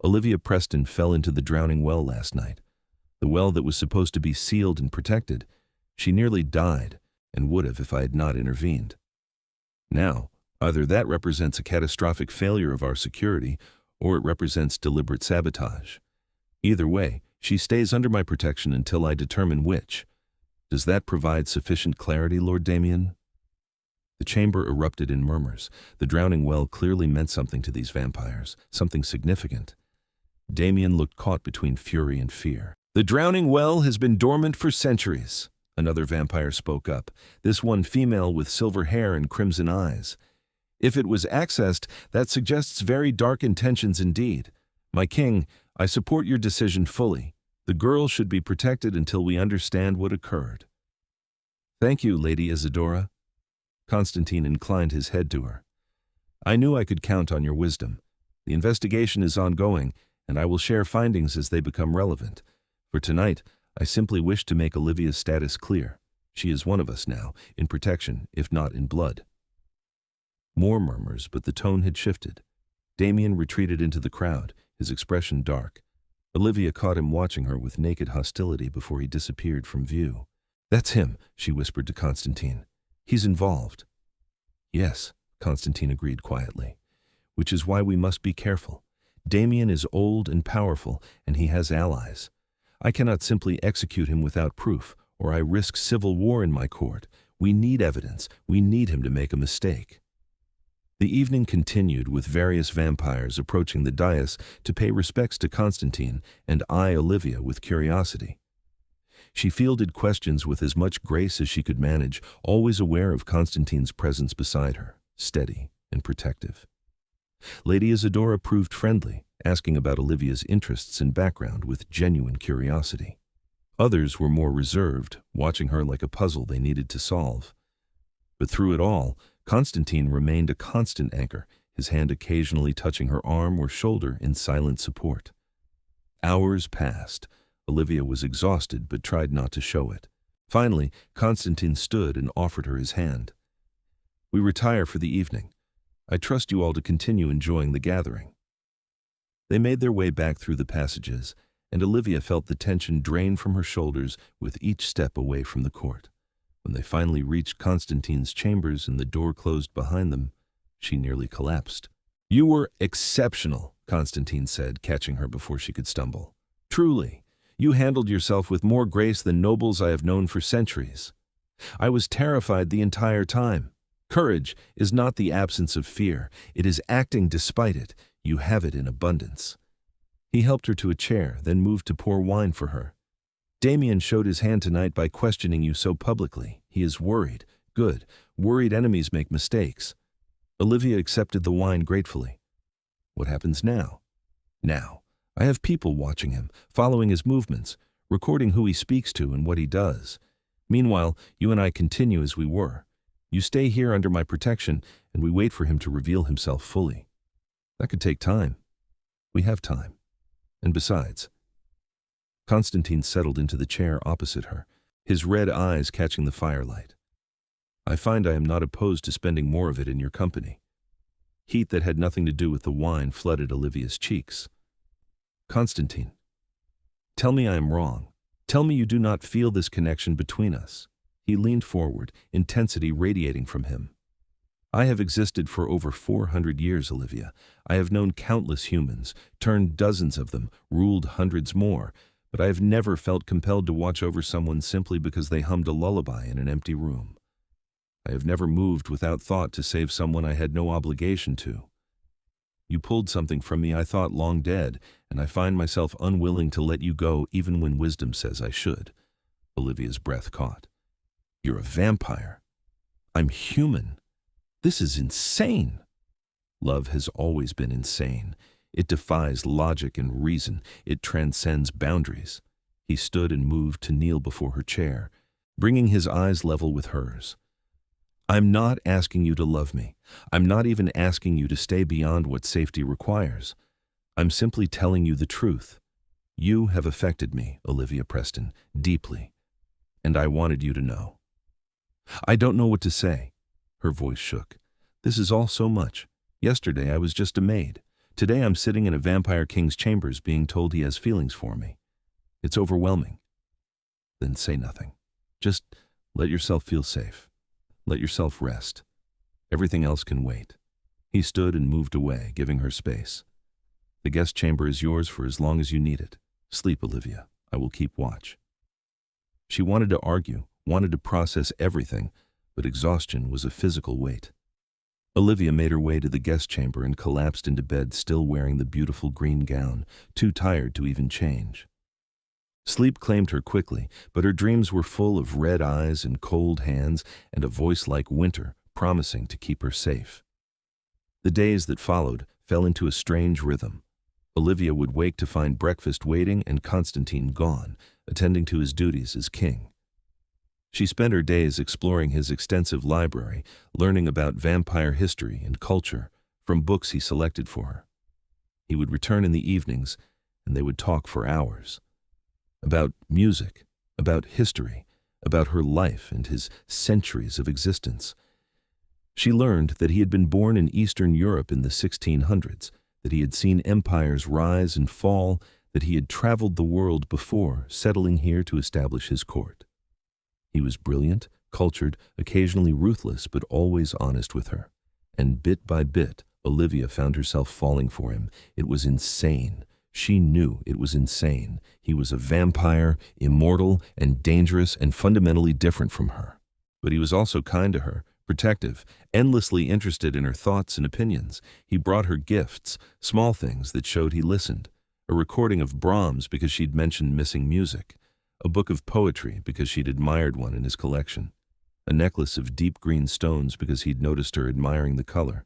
Olivia Preston fell into the drowning well last night, the well that was supposed to be sealed and protected. She nearly died, and would have if I had not intervened. Now, either that represents a catastrophic failure of our security, or it represents deliberate sabotage. Either way, she stays under my protection until I determine which. Does that provide sufficient clarity, Lord Damien?" The chamber erupted in murmurs. The drowning well clearly meant something to these vampires, something significant. Damien looked caught between fury and fear. "The drowning well has been dormant for centuries," another vampire spoke up, this one female with silver hair and crimson eyes. "If it was accessed, that suggests very dark intentions indeed. My king, I support your decision fully. The girl should be protected until we understand what occurred." "Thank you, Lady Isadora." Konstantin inclined his head to her. "I knew I could count on your wisdom. The investigation is ongoing, and I will share findings as they become relevant. For tonight, I simply wish to make Olivia's status clear. She is one of us now, in protection, if not in blood." More murmurs, but the tone had shifted. Damien retreated into the crowd, his expression dark. Olivia caught him watching her with naked hostility before he disappeared from view. "That's him," she whispered to Konstantin. "He's involved." "Yes," Konstantin agreed quietly, "which is why we must be careful. Damien is old and powerful, and he has allies. I cannot simply execute him without proof, or I risk civil war in my court. We need evidence. We need him to make a mistake." The evening continued with various vampires approaching the dais to pay respects to Konstantin and eye Olivia with curiosity. She fielded questions with as much grace as she could manage, always aware of Konstantin's presence beside her, steady and protective. Lady Isadora proved friendly, asking about Olivia's interests and background with genuine curiosity. Others were more reserved, watching her like a puzzle they needed to solve. But through it all, Konstantin remained a constant anchor, his hand occasionally touching her arm or shoulder in silent support. Hours passed. Olivia was exhausted but tried not to show it. Finally, Konstantin stood and offered her his hand. "We retire for the evening. I trust you all to continue enjoying the gathering." They made their way back through the passages, and Olivia felt the tension drain from her shoulders with each step away from the court. When they finally reached Konstantin's chambers and the door closed behind them, she nearly collapsed. "You were exceptional," Konstantin said, catching her before she could stumble. "Truly, you handled yourself with more grace than nobles I have known for centuries. I was terrified the entire time. Courage is not the absence of fear. It is acting despite it. You have it in abundance." He helped her to a chair, then moved to pour wine for her. "Damien showed his hand tonight by questioning you so publicly. He is worried. Good. Worried enemies make mistakes." Olivia accepted the wine gratefully. What happens now? Now, I have people watching him, following his movements, recording who he speaks to and what he does. Meanwhile, you and I continue as we were. You stay here under my protection, and we wait for him to reveal himself fully. That could take time. We have time. And besides, Konstantin settled into the chair opposite her, his red eyes catching the firelight. I find I am not opposed to spending more of it in your company. Heat that had nothing to do with the wine flooded Olivia's cheeks. Konstantin, tell me I am wrong. Tell me you do not feel this connection between us. He leaned forward, intensity radiating from him. I have existed for over 400 years, Olivia. I have known countless humans, turned dozens of them, ruled hundreds more, but I have never felt compelled to watch over someone simply because they hummed a lullaby in an empty room. I have never moved without thought to save someone I had no obligation to. You pulled something from me I thought long dead, and I find myself unwilling to let you go even when wisdom says I should. Olivia's breath caught. You're a vampire. I'm human. This is insane. Love has always been insane. It defies logic and reason. It transcends boundaries. He stood and moved to kneel before her chair, bringing his eyes level with hers. I'm not asking you to love me. I'm not even asking you to stay beyond what safety requires. I'm simply telling you the truth. You have affected me, Olivia Preston, deeply, and I wanted you to know. I don't know what to say. Her voice shook. This is all so much. Yesterday I was just a maid. Today I'm sitting in a vampire king's chambers being told he has feelings for me. It's overwhelming. Then say nothing. Just let yourself feel safe. Let yourself rest. Everything else can wait. He stood and moved away, giving her space. The guest chamber is yours for as long as you need it. Sleep, Olivia. I will keep watch. She wanted to argue, wanted to process everything, but exhaustion was a physical weight. Olivia made her way to the guest chamber and collapsed into bed, still wearing the beautiful green gown, too tired to even change. Sleep claimed her quickly, but her dreams were full of red eyes and cold hands and a voice like winter, promising to keep her safe. The days that followed fell into a strange rhythm. Olivia would wake to find breakfast waiting and Konstantin gone, attending to his duties as king. She spent her days exploring his extensive library, learning about vampire history and culture from books he selected for her. He would return in the evenings, and they would talk for hours. About music, about history, about her life and his centuries of existence. She learned that he had been born in Eastern Europe in the 1600s, that he had seen empires rise and fall, that he had traveled the world before, settling here to establish his court. He was brilliant, cultured, occasionally ruthless, but always honest with her. And bit by bit, Olivia found herself falling for him. It was insane. She knew it was insane. He was a vampire, immortal and dangerous and fundamentally different from her. But he was also kind to her, protective, endlessly interested in her thoughts and opinions. He brought her gifts, small things that showed he listened. A recording of Brahms because she'd mentioned missing music. A book of poetry because she'd admired one in his collection. A necklace of deep green stones because he'd noticed her admiring the color.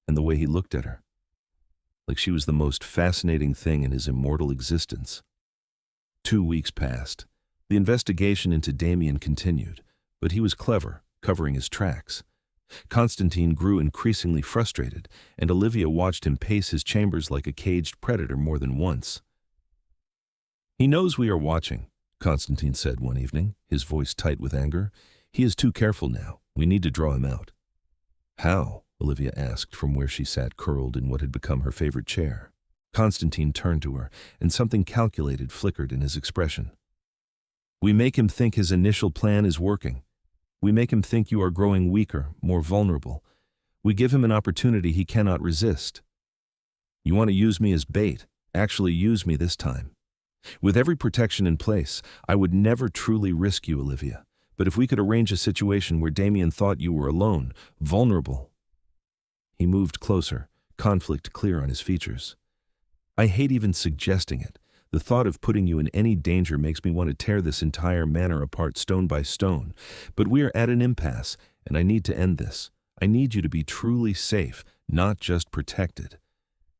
And the way he looked at her. Like she was the most fascinating thing in his immortal existence. 2 weeks passed. The investigation into Damien continued, but he was clever, covering his tracks. Konstantin grew increasingly frustrated, and Olivia watched him pace his chambers like a caged predator more than once. He knows we are watching, Konstantin said one evening, his voice tight with anger. He is too careful now. We need to draw him out. How? Olivia asked from where she sat curled in what had become her favorite chair. Konstantin turned to her, and something calculated flickered in his expression. We make him think his initial plan is working. We make him think you are growing weaker, more vulnerable. We give him an opportunity he cannot resist. You want to use me as bait. Actually use me this time. With every protection in place, I would never truly risk you, Olivia. But if we could arrange a situation where Damien thought you were alone, vulnerable. He moved closer, conflict clear on his features. I hate even suggesting it. The thought of putting you in any danger makes me want to tear this entire manor apart stone by stone. But we are at an impasse, and I need to end this. I need you to be truly safe, not just protected.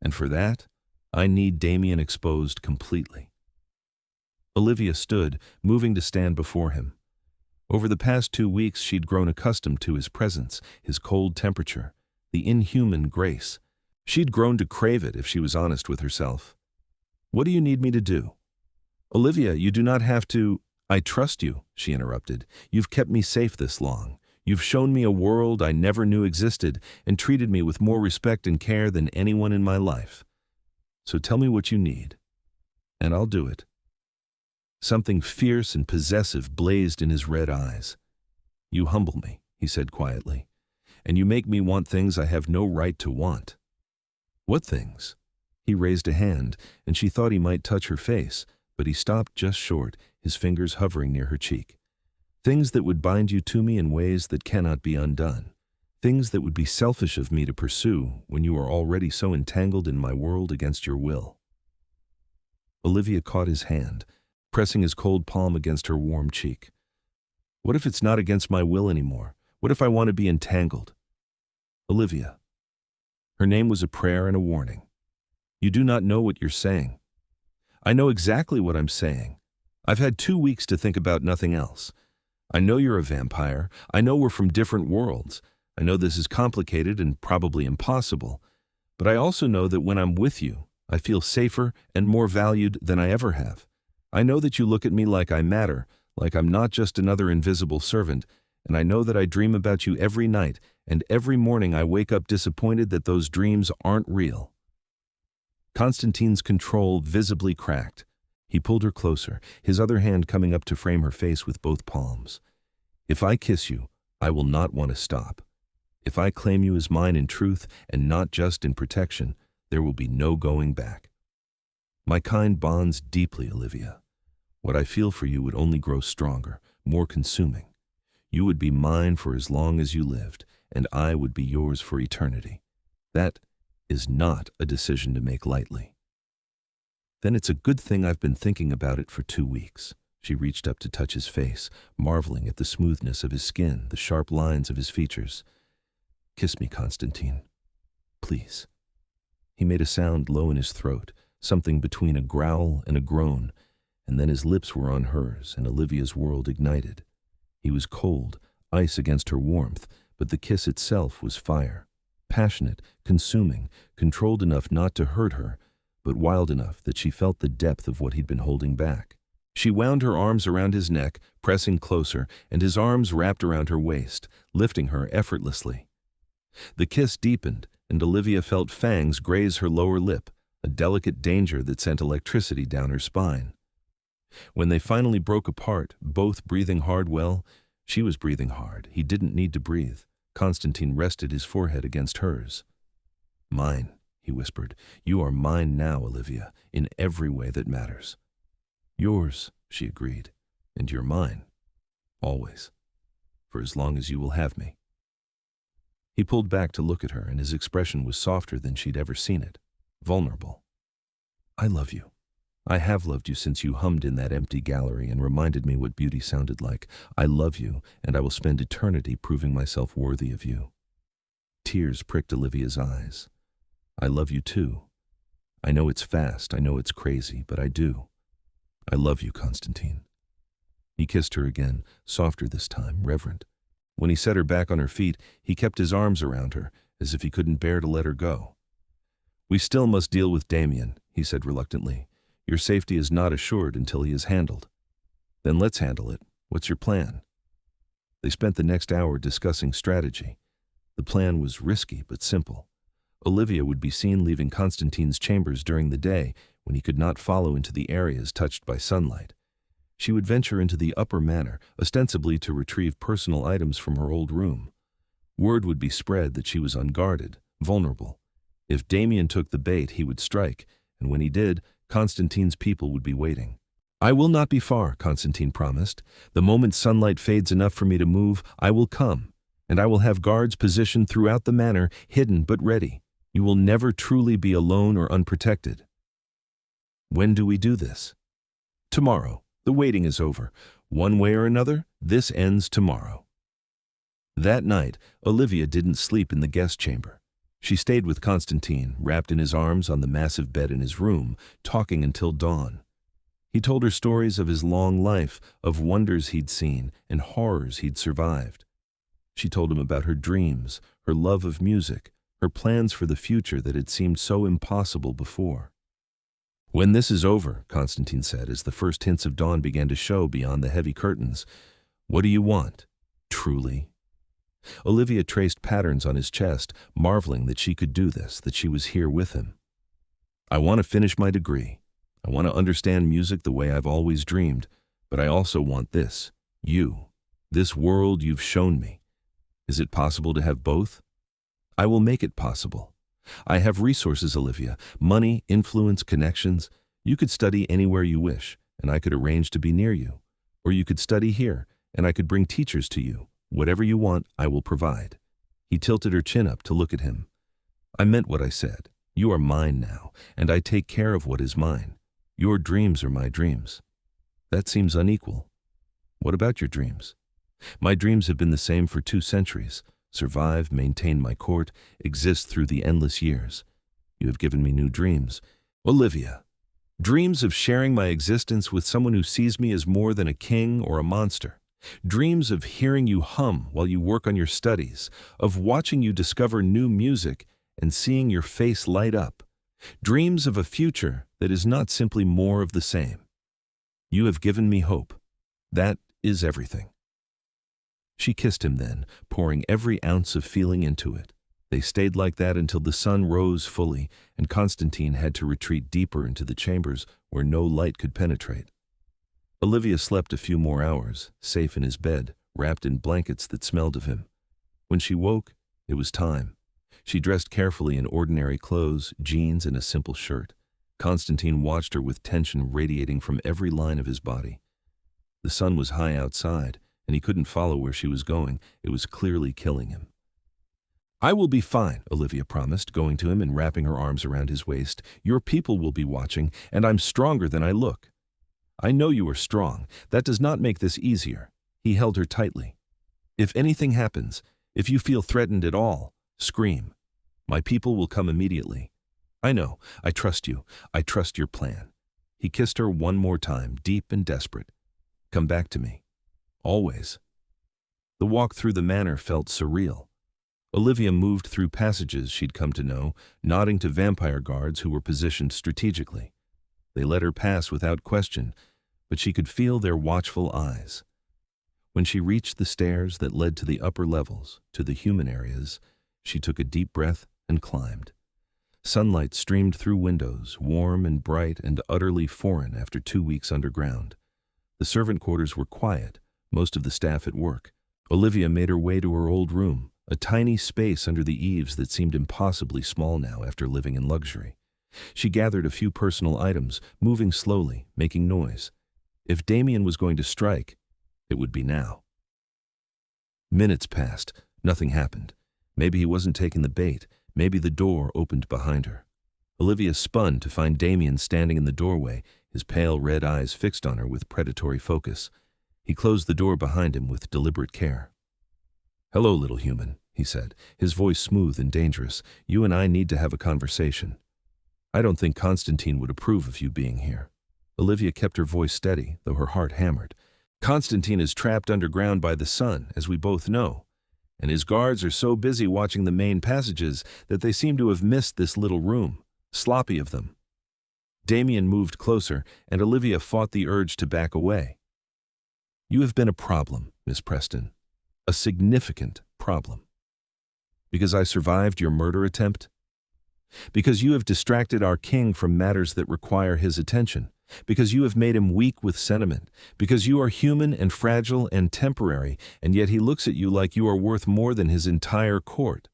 And for that, I need Damien exposed completely. Olivia stood, moving to stand before him. Over the past 2 weeks, she'd grown accustomed to his presence, his cold temperature, the inhuman grace. She'd grown to crave it if she was honest with herself. What do you need me to do? Olivia, you do not have to. I trust you, she interrupted. You've kept me safe this long. You've shown me a world I never knew existed and treated me with more respect and care than anyone in my life. So tell me what you need, and I'll do it. Something fierce and possessive blazed in his red eyes. You humble me, he said quietly, and you make me want things I have no right to want. What things? He raised a hand, and she thought he might touch her face, but he stopped just short, his fingers hovering near her cheek. Things that would bind you to me in ways that cannot be undone. Things that would be selfish of me to pursue when you are already so entangled in my world against your will. Olivia caught his hand, pressing his cold palm against her warm cheek. What if it's not against my will anymore? What if I want to be entangled? Olivia. Her name was a prayer and a warning. You do not know what you're saying. I know exactly what I'm saying. I've had 2 weeks to think about nothing else. I know you're a vampire. I know we're from different worlds. I know this is complicated and probably impossible. But I also know that when I'm with you, I feel safer and more valued than I ever have. I know that you look at me like I matter, like I'm not just another invisible servant, and I know that I dream about you every night, and every morning I wake up disappointed that those dreams aren't real. Konstantin's control visibly cracked. He pulled her closer, his other hand coming up to frame her face with both palms. If I kiss you, I will not want to stop. If I claim you as mine in truth and not just in protection, there will be no going back. My kind bonds deeply, Olivia. What I feel for you would only grow stronger, more consuming. You would be mine for as long as you lived, and I would be yours for eternity. That is not a decision to make lightly. Then it's a good thing I've been thinking about it for 2 weeks. She reached up to touch his face, marveling at the smoothness of his skin, the sharp lines of his features. Kiss me, Konstantin. Please. He made a sound low in his throat, something between a growl and a groan, and then his lips were on hers, and Olivia's world ignited. He was cold, ice against her warmth, but the kiss itself was fire. Passionate, consuming, controlled enough not to hurt her, but wild enough that she felt the depth of what he'd been holding back. She wound her arms around his neck, pressing closer, and his arms wrapped around her waist, lifting her effortlessly. The kiss deepened, and Olivia felt fangs graze her lower lip, a delicate danger that sent electricity down her spine. When they finally broke apart, both breathing hard, well, she was breathing hard. He didn't need to breathe. Konstantin rested his forehead against hers. Mine, he whispered. You are mine now, Olivia, in every way that matters. Yours, she agreed, and you're mine. Always. For as long as you will have me. He pulled back to look at her, and his expression was softer than she'd ever seen it. Vulnerable. I love you. I have loved you since you hummed in that empty gallery and reminded me what beauty sounded like. I love you, and I will spend eternity proving myself worthy of you. Tears pricked Olivia's eyes. I love you too. I know it's fast, I know it's crazy, but I do. I love you, Konstantin. He kissed her again, softer this time, reverent. When he set her back on her feet, he kept his arms around her, as if he couldn't bear to let her go. We still must deal with Damien, he said reluctantly. Your safety is not assured until he is handled. Then let's handle it. What's your plan? They spent the next hour discussing strategy. The plan was risky but simple. Olivia would be seen leaving Konstantin's chambers during the day when he could not follow into the areas touched by sunlight. She would venture into the upper manor, ostensibly to retrieve personal items from her old room. Word would be spread that she was unguarded, vulnerable. If Damien took the bait, he would strike, and when he did, Konstantin's people would be waiting. I will not be far, Konstantin promised. The moment sunlight fades enough for me to move, I will come, and I will have guards positioned throughout the manor, hidden but ready. You will never truly be alone or unprotected. When do we do this? Tomorrow. The waiting is over. One way or another, this ends tomorrow. That night, Olivia didn't sleep in the guest chamber. She stayed with Konstantin, wrapped in his arms on the massive bed in his room, talking until dawn. He told her stories of his long life, of wonders he'd seen and horrors he'd survived. She told him about her dreams, her love of music, her plans for the future that had seemed so impossible before. "When this is over," Konstantin said, as the first hints of dawn began to show beyond the heavy curtains, "what do you want, truly?" Olivia traced patterns on his chest, marveling that she could do this, that she was here with him. "I want to finish my degree. I want to understand music the way I've always dreamed, but I also want this, you, this world you've shown me. Is it possible to have both? I will make it possible. I have resources, Olivia, money, influence, connections. You could study anywhere you wish, and I could arrange to be near you. Or you could study here, and I could bring teachers to you. Whatever you want, I will provide." He tilted her chin up to look at him. "I meant what I said. You are mine now, and I take care of what is mine. Your dreams are my dreams." "That seems unequal." "What about your dreams?" "My dreams have been the same for 2 centuries. Survive, maintain my court, exist through the endless years. You have given me new dreams. Olivia, dreams of sharing my existence with someone who sees me as more than a king or a monster. Dreams of hearing you hum while you work on your studies, of watching you discover new music and seeing your face light up. Dreams of a future that is not simply more of the same. You have given me hope. That is everything." She kissed him then, pouring every ounce of feeling into it. They stayed like that until the sun rose fully, and Konstantin had to retreat deeper into the chambers where no light could penetrate. Olivia slept a few more hours, safe in his bed, wrapped in blankets that smelled of him. When she woke, it was time. She dressed carefully in ordinary clothes, jeans, and a simple shirt. Konstantin watched her with tension radiating from every line of his body. The sun was high outside, and he couldn't follow where she was going. It was clearly killing him. "I will be fine," Olivia promised, going to him and wrapping her arms around his waist. "Your people will be watching, and I'm stronger than I look." "I know you are strong. That does not make this easier." He held her tightly. "If anything happens, if you feel threatened at all, scream. My people will come immediately. I know. I trust you. I trust your plan." He kissed her one more time, deep and desperate. "Come back to me. Always." The walk through the manor felt surreal. Olivia moved through passages she'd come to know, nodding to vampire guards who were positioned strategically. They let her pass without question, but she could feel their watchful eyes. When she reached the stairs that led to the upper levels, to the human areas, she took a deep breath and climbed. Sunlight streamed through windows, warm and bright and utterly foreign after 2 weeks underground. The servant quarters were quiet, most of the staff at work. Olivia made her way to her old room, a tiny space under the eaves that seemed impossibly small now after living in luxury. She gathered a few personal items, moving slowly, making noise. If Damien was going to strike, it would be now. Minutes passed. Nothing happened. Maybe he wasn't taking the bait. Maybe the door opened behind her. Olivia spun to find Damien standing in the doorway, his pale red eyes fixed on her with predatory focus. He closed the door behind him with deliberate care. "Hello, little human," he said, his voice smooth and dangerous. "You and I need to have a conversation. I don't think Konstantin would approve of you being here." Olivia kept her voice steady, though her heart hammered. "Konstantin is trapped underground by the sun, as we both know, and his guards are so busy watching the main passages that they seem to have missed this little room. Sloppy of them." Damien moved closer, and Olivia fought the urge to back away. "You have been a problem, Miss Preston. A significant problem. Because I survived your murder attempt? Because you have distracted our king from matters that require his attention. Because you have made him weak with sentiment. Because you are human and fragile and temporary, and yet he looks at you like you are worth more than his entire court."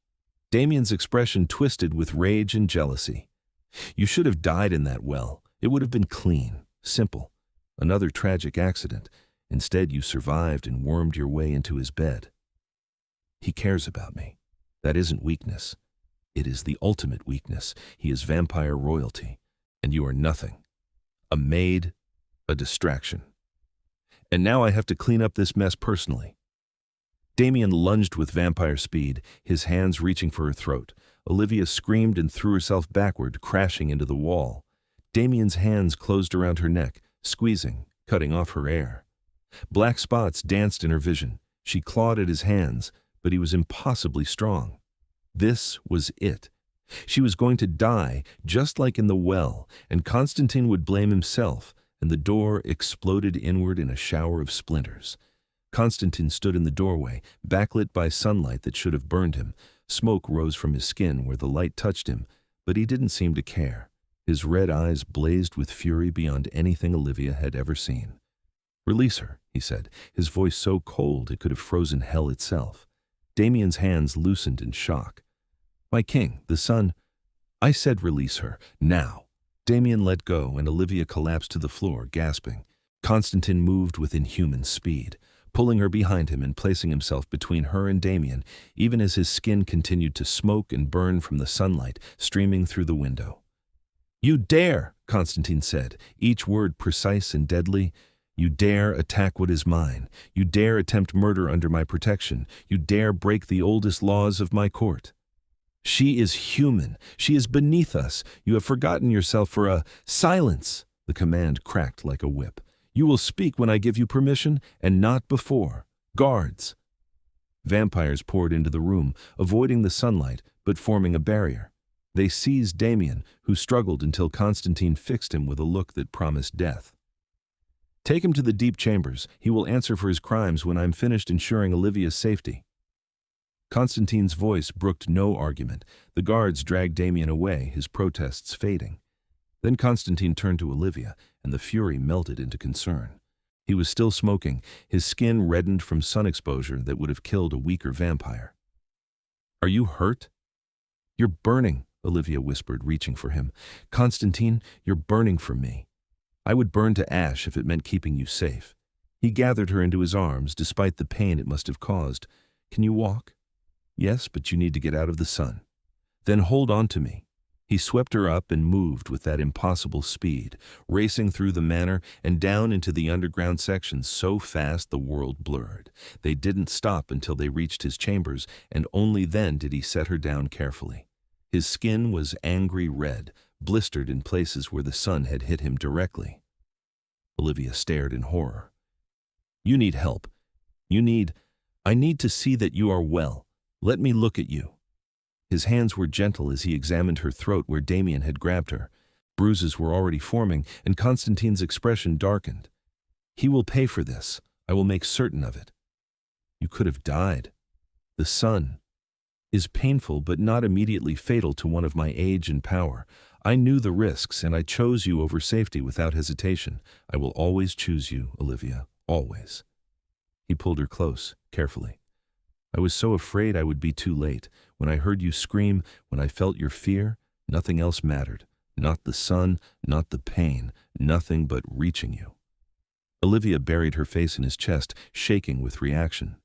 Damien's expression twisted with rage and jealousy. "You should have died in that well. It would have been clean, simple. Another tragic accident. Instead, you survived and wormed your way into his bed. He cares about me. That isn't weakness. It is the ultimate weakness. He is vampire royalty, and you are nothing. A maid, a distraction. And now I have to clean up this mess personally." Damien lunged with vampire speed, his hands reaching for her throat. Olivia screamed and threw herself backward, crashing into the wall. Damien's hands closed around her neck, squeezing, cutting off her air. Black spots danced in her vision. She clawed at his hands, but he was impossibly strong. This was it. She was going to die, just like in the well, and Konstantin would blame himself, and the door exploded inward in a shower of splinters. Konstantin stood in the doorway, backlit by sunlight that should have burned him. Smoke rose from his skin where the light touched him, but he didn't seem to care. His red eyes blazed with fury beyond anything Olivia had ever seen. "Release her," he said, his voice so cold it could have frozen hell itself. Damien's hands loosened in shock. "My king, the sun—" "I said release her, now." Damien let go, and Olivia collapsed to the floor, gasping. Konstantin moved with inhuman speed, pulling her behind him and placing himself between her and Damien, even as his skin continued to smoke and burn from the sunlight streaming through the window. "You dare," Konstantin said, each word precise and deadly. "You dare attack what is mine. You dare attempt murder under my protection. You dare break the oldest laws of my court. She is human. She is beneath us. You have forgotten yourself for a—" "Silence!" The command cracked like a whip. "You will speak when I give you permission, and not before. Guards!" Vampires poured into the room, avoiding the sunlight, but forming a barrier. They seized Damien, who struggled until Konstantin fixed him with a look that promised death. "Take him to the deep chambers. He will answer for his crimes when I'm finished ensuring Olivia's safety." Konstantin's voice brooked no argument. The guards dragged Damien away, his protests fading. Then Konstantin turned to Olivia, and the fury melted into concern. He was still smoking, his skin reddened from sun exposure that would have killed a weaker vampire. "Are you hurt?" "You're burning," Olivia whispered, reaching for him. "Konstantin, you're burning for me. I would burn to ash if it meant keeping you safe." He gathered her into his arms, despite the pain it must have caused. "Can you walk?" "Yes, but you need to get out of the sun." "Then hold on to me." He swept her up and moved with that impossible speed, racing through the manor and down into the underground sections so fast the world blurred. They didn't stop until they reached his chambers, and only then did he set her down carefully. His skin was angry red, blistered in places where the sun had hit him directly. Olivia stared in horror. "You need help. I need to see that you are well. Let me look at you." His hands were gentle as he examined her throat where Damien had grabbed her. Bruises were already forming, and Konstantin's expression darkened. "He will pay for this. I will make certain of it." "You could have died. The sun is painful but not immediately fatal to one of my age and power. I knew the risks, and I chose you over safety without hesitation. I will always choose you, Olivia, always." He pulled her close, carefully. "I was so afraid I would be too late. When I heard you scream, when I felt your fear, nothing else mattered. Not the sun, not the pain, nothing but reaching you." Olivia buried her face in his chest, shaking with reaction.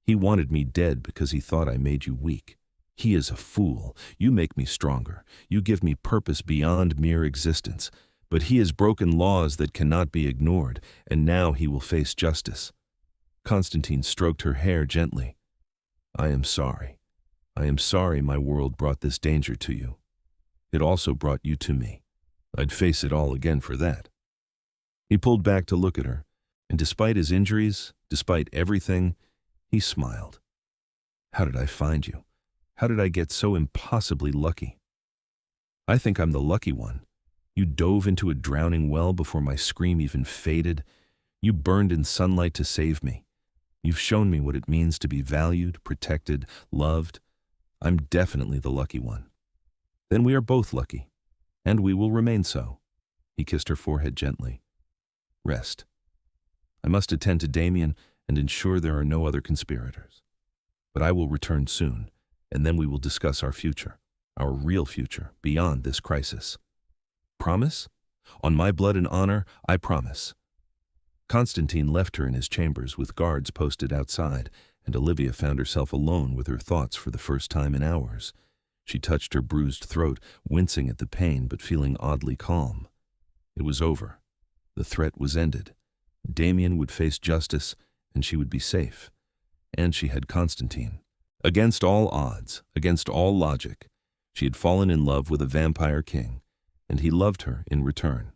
"He wanted me dead because he thought I made you weak. He is a fool. You make me stronger. You give me purpose beyond mere existence. But he has broken laws that cannot be ignored, and now he will face justice." Konstantin stroked her hair gently. "I am sorry. I am sorry my world brought this danger to you. It also brought you to me. I'd face it all again for that." He pulled back to look at her, and despite his injuries, despite everything, he smiled. "How did I find you? How did I get so impossibly lucky?" "I think I'm the lucky one. You dove into a drowning well before my scream even faded. You burned in sunlight to save me. You've shown me what it means to be valued, protected, loved. I'm definitely the lucky one. Then we are both lucky, and we will remain so." He kissed her forehead gently. "Rest. I must attend to Damien and ensure there are no other conspirators. But I will return soon, and then we will discuss our future, our real future, beyond this crisis. Promise? On my blood and honor, I promise." Konstantin left her in his chambers with guards posted outside, and Olivia found herself alone with her thoughts for the first time in hours. She touched her bruised throat, wincing at the pain but feeling oddly calm. It was over. The threat was ended. Damien would face justice, and she would be safe. And she had Konstantin. Against all odds, against all logic, She had fallen in love with a vampire king, and he loved her in return.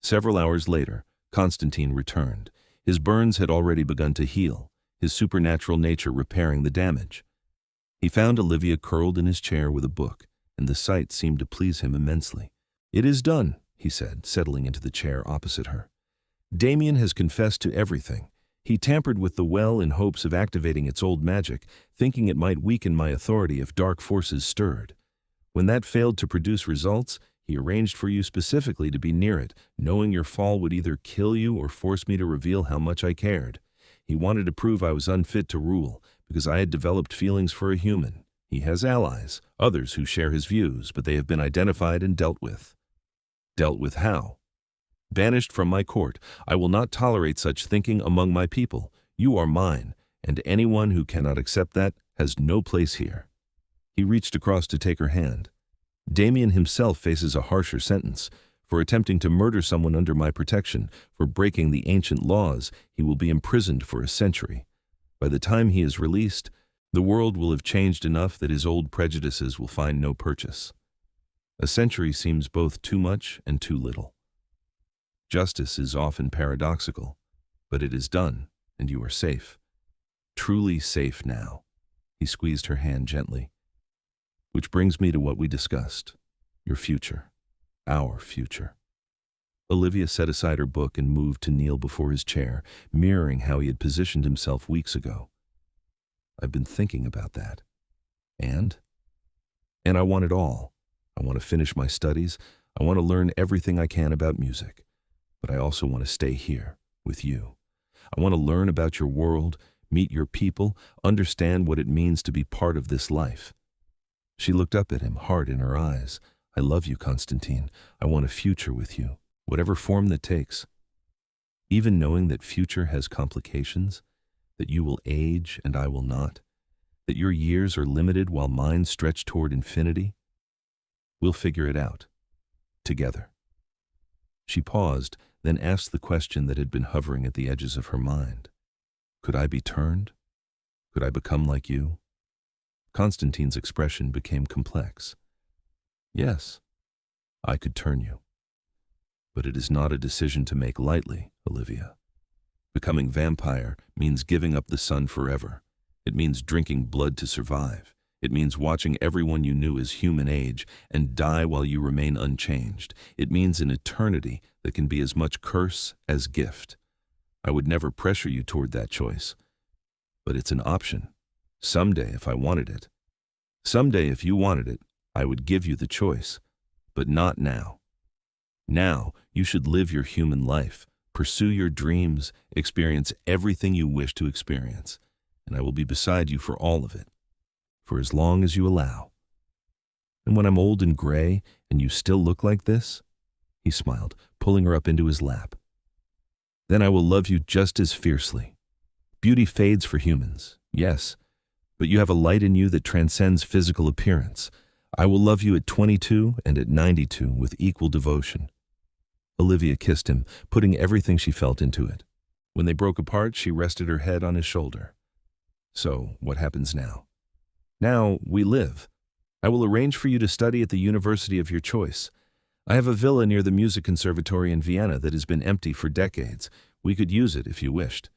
Several hours later, Konstantin returned. His burns had already begun to heal, his supernatural nature repairing the damage. He found Olivia curled in his chair with a book, and the sight seemed to please him immensely. "It is done," he said, settling into the chair opposite her. "Damien has confessed to everything. He tampered with the well in hopes of activating its old magic, thinking it might weaken my authority if dark forces stirred. When that failed to produce results, he arranged for you specifically to be near it, knowing your fall would either kill you or force me to reveal how much I cared. He wanted to prove I was unfit to rule, because I had developed feelings for a human. He has allies, others who share his views, but they have been identified and dealt with." "Dealt with how?" "Banished from my court. I will not tolerate such thinking among my people. You are mine, and anyone who cannot accept that has no place here." He reached across to take her hand. "Damien himself faces a harsher sentence. For attempting to murder someone under my protection, for breaking the ancient laws, he will be imprisoned for a century. By the time he is released, the world will have changed enough that his old prejudices will find no purchase. A century seems both too much and too little. Justice is often paradoxical, but it is done, and you are safe. Truly safe now." He squeezed her hand gently. "Which brings me to what we discussed. Your future. Our future." Olivia set aside her book and moved to kneel before his chair, mirroring how he had positioned himself weeks ago. "I've been thinking about that. And I want it all. I want to finish my studies. I want to learn everything I can about music. But I also want to stay here, with you. I want to learn about your world, meet your people, understand what it means to be part of this life." She looked up at him, heart in her eyes. "I love you, Konstantin. I want a future with you, whatever form that takes. Even knowing that future has complications, that you will age and I will not, that your years are limited while mine stretch toward infinity. We'll figure it out. Together." She paused, then asked the question that had been hovering at the edges of her mind. "Could I be turned? Could I become like you?" Konstantin's expression became complex. "Yes, I could turn you. But it is not a decision to make lightly, Olivia. Becoming vampire means giving up the sun forever. It means drinking blood to survive. It means watching everyone you knew as human age and die while you remain unchanged. It means an eternity that can be as much curse as gift. I would never pressure you toward that choice. But it's an option. Someday, if I wanted it. Someday, if you wanted it, I would give you the choice. But not now. Now, you should live your human life, pursue your dreams, experience everything you wish to experience, and I will be beside you for all of it. For as long as you allow. And when I'm old and gray, and you still look like this," he smiled, pulling her up into his lap, "then I will love you just as fiercely. Beauty fades for humans, yes, but you have a light in you that transcends physical appearance. I will love you at 22 and at 92 with equal devotion." Olivia kissed him, putting everything she felt into it. When they broke apart, she rested her head on his shoulder. "So, what happens now?" "Now, we live. I will arrange for you to study at the university of your choice. I have a villa near the music conservatory in Vienna that has been empty for decades. We could use it if you wished.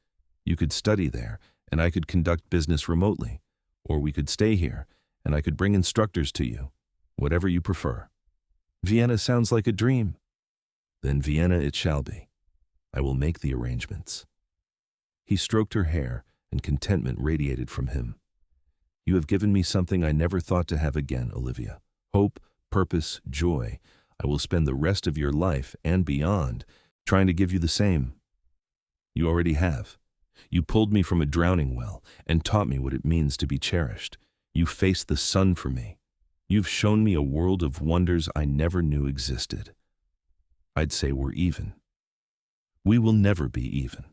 You could study there, and I could conduct business remotely. Or we could stay here, and I could bring instructors to you. Whatever you prefer." "Vienna sounds like a dream." "Then Vienna it shall be. I will make the arrangements." He stroked her hair, and contentment radiated from him. "You have given me something I never thought to have again, Olivia. Hope, purpose, joy. I will spend the rest of your life and beyond trying to give you the same. You already have. You pulled me from a drowning well and taught me what it means to be cherished. You faced the sun for me. You've shown me a world of wonders I never knew existed. I'd say we're even. We will never be even.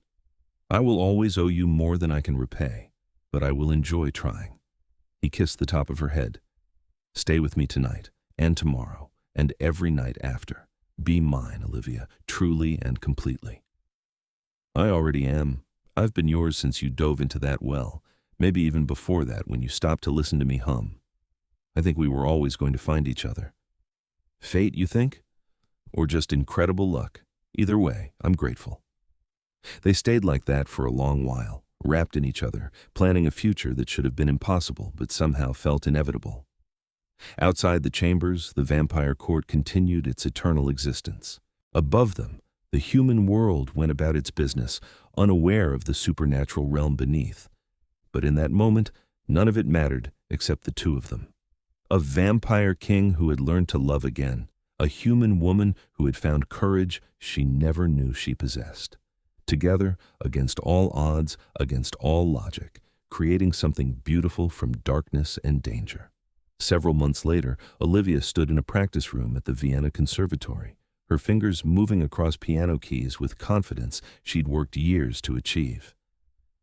I will always owe you more than I can repay, but I will enjoy trying." He kissed the top of her head. "Stay with me tonight, and tomorrow, and every night after. Be mine, Olivia, truly and completely." "I already am. I've been yours since you dove into that well, maybe even before that when you stopped to listen to me hum. I think we were always going to find each other. Fate, you think? Or just incredible luck? Either way, I'm grateful. They stayed like that for a long while, wrapped in each other, planning a future that should have been impossible but somehow felt inevitable. Outside the chambers, the vampire court continued its eternal existence. Above them, the human world went about its business, unaware of the supernatural realm beneath. But in that moment, none of it mattered except the two of them. A vampire king who had learned to love again, a human woman who had found courage she never knew she possessed. Together, against all odds, against all logic, creating something beautiful from darkness and danger. Several months later, Olivia stood in a practice room at the Vienna Conservatory, her fingers moving across piano keys with confidence she'd worked years to achieve.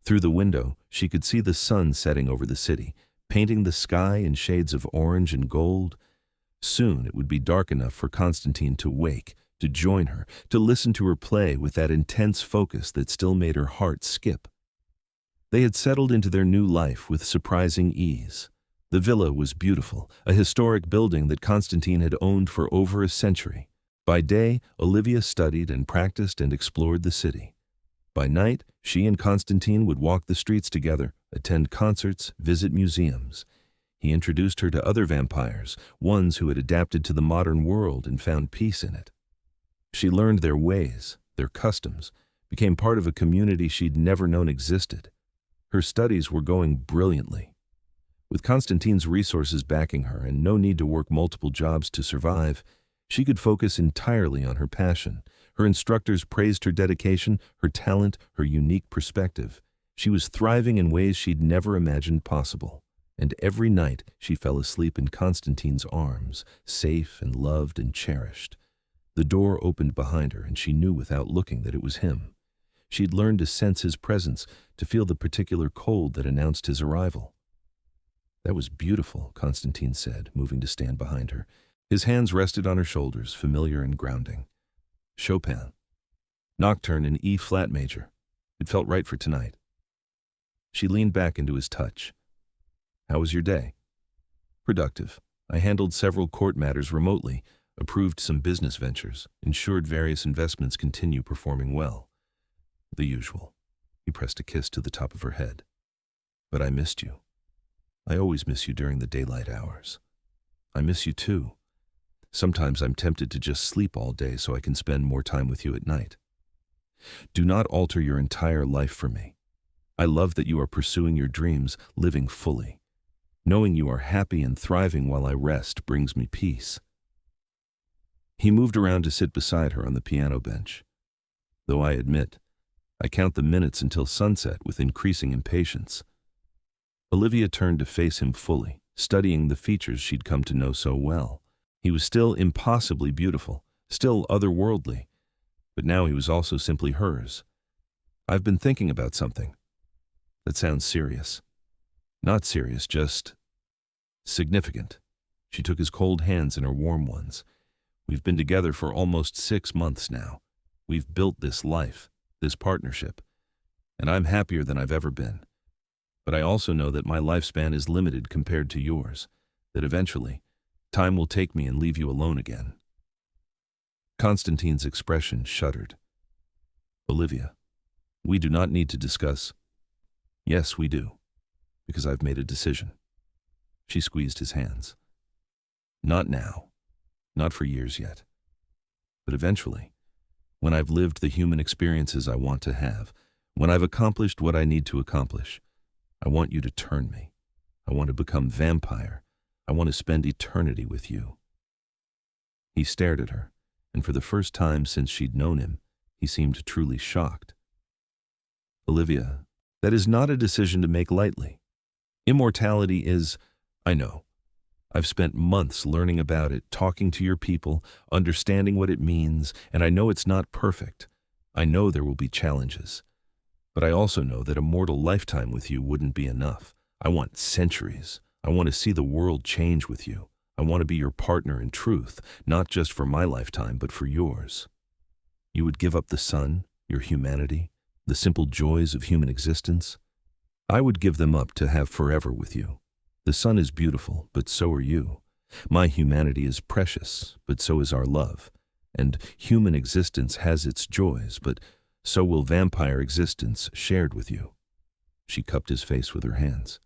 Through the window, she could see the sun setting over the city, painting the sky in shades of orange and gold. Soon it would be dark enough for Konstantin to wake, to join her, to listen to her play with that intense focus that still made her heart skip. They had settled into their new life with surprising ease. The villa was beautiful, a historic building that Konstantin had owned for over a century. By day, Olivia studied and practiced and explored the city. By night, she and Konstantin would walk the streets together, attend concerts, visit museums. He introduced her to other vampires, ones who had adapted to the modern world and found peace in it. She learned their ways, their customs, became part of a community she'd never known existed. Her studies were going brilliantly. With Konstantin's resources backing her and no need to work multiple jobs to survive, she could focus entirely on her passion. Her instructors praised her dedication, her talent, her unique perspective. She was thriving in ways she'd never imagined possible. And every night she fell asleep in Konstantin's arms, safe and loved and cherished. The door opened behind her and she knew without looking that it was him. She'd learned to sense his presence, to feel the particular cold that announced his arrival. "That was beautiful," Konstantin said, moving to stand behind her. His hands rested on her shoulders, familiar and grounding. "Chopin. Nocturne in E-flat major. It felt right for tonight." She leaned back into his touch. "How was your day?" "Productive. I handled several court matters remotely, approved some business ventures, ensured various investments continue performing well. The usual." He pressed a kiss to the top of her head. "But I missed you. I always miss you during the daylight hours. I miss you too. Sometimes I'm tempted to just sleep all day so I can spend more time with you at night. Do not alter your entire life for me. I love that you are pursuing your dreams, living fully. Knowing you are happy and thriving while I rest brings me peace." He moved around to sit beside her on the piano bench. "Though I admit, I count the minutes until sunset with increasing impatience." Olivia turned to face him fully, studying the features she'd come to know so well. He was still impossibly beautiful, still otherworldly, but now he was also simply hers. "I've been thinking about something. That sounds serious. Not serious, just significant." She took his cold hands in her warm ones. "We've been together for almost 6 months now. We've built this life, this partnership, and I'm happier than I've ever been. But I also know that my lifespan is limited compared to yours, that eventually, time will take me and leave you alone again." Konstantin's expression shuddered. "Olivia, we do not need to discuss." "Yes, we do, because I've made a decision." She squeezed his hands. "Not now, not for years yet, but eventually, when I've lived the human experiences I want to have, when I've accomplished what I need to accomplish, I want you to turn me. I want to become vampire. I want to spend eternity with you." He stared at her, and for the first time since she'd known him, he seemed truly shocked. "Olivia, that is not a decision to make lightly. Immortality is, I know. I've spent months learning about it, talking to your people, understanding what it means, and I know it's not perfect. I know there will be challenges. But I also know that a mortal lifetime with you wouldn't be enough. I want centuries. I want to see the world change with you. I want to be your partner in truth, not just for my lifetime, but for yours. You would give up the sun, your humanity, the simple joys of human existence. I would give them up to have forever with you. The sun is beautiful, but so are you. My humanity is precious, but so is our love. And human existence has its joys, but so will vampire existence shared with you." She cupped his face with her hands.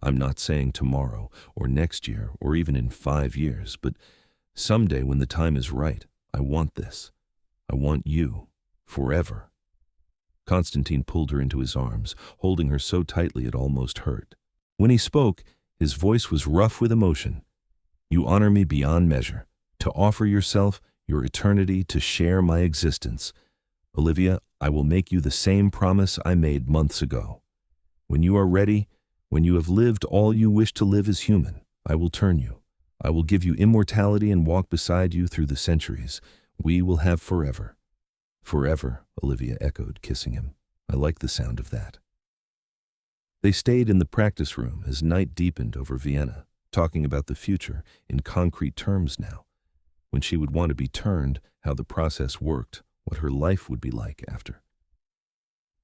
"I'm not saying tomorrow, or next year, or even in 5 years, but someday when the time is right, I want this. I want you, forever." Konstantin pulled her into his arms, holding her so tightly it almost hurt. When he spoke, his voice was rough with emotion. "You honor me beyond measure, to offer yourself, your eternity, to share my existence. Olivia, I will make you the same promise I made months ago. When you are ready, when you have lived all you wish to live as human, I will turn you. I will give you immortality and walk beside you through the centuries. We will have forever." "Forever," Olivia echoed, kissing him. "I like the sound of that." They stayed in the practice room as night deepened over Vienna, talking about the future in concrete terms now. When she would want to be turned, how the process worked, what her life would be like after.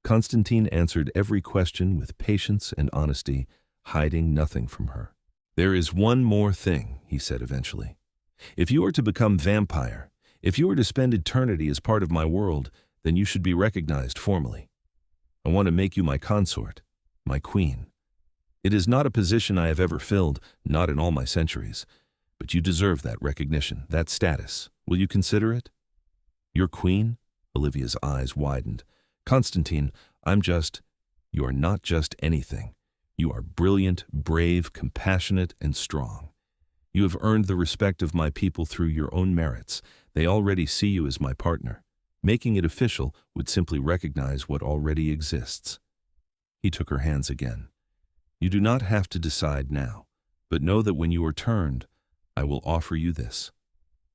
Konstantin answered every question with patience and honesty, hiding nothing from her. "There is one more thing," he said eventually. "If you are to become vampire, if you are to spend eternity as part of my world, then you should be recognized formally. I want to make you my consort, my queen. It is not a position I have ever filled, not in all my centuries, but you deserve that recognition, that status. Will you consider it?" "Your queen?" Olivia's eyes widened. "Konstantin, you are not just anything. You are brilliant, brave, compassionate, and strong. You have earned the respect of my people through your own merits. They already see you as my partner. Making it official would simply recognize what already exists." He took her hands again. "You do not have to decide now, but know that when you are turned, I will offer you this.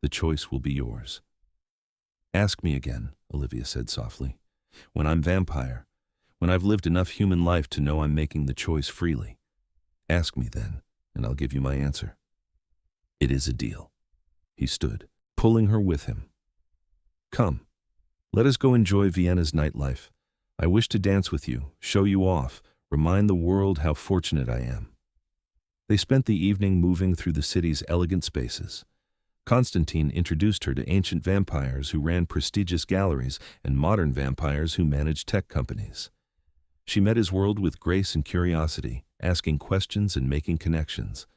The choice will be yours." "Ask me again," Olivia said softly. "When I'm vampire, when I've lived enough human life to know I'm making the choice freely. Ask me then, and I'll give you my answer." "It is a deal." He stood, pulling her with him. "Come, let us go enjoy Vienna's nightlife. I wish to dance with you, show you off, remind the world how fortunate I am." They spent the evening moving through the city's elegant spaces. Konstantin introduced her to ancient vampires who ran prestigious galleries and modern vampires who managed tech companies. She met his world with grace and curiosity, asking questions and making connections.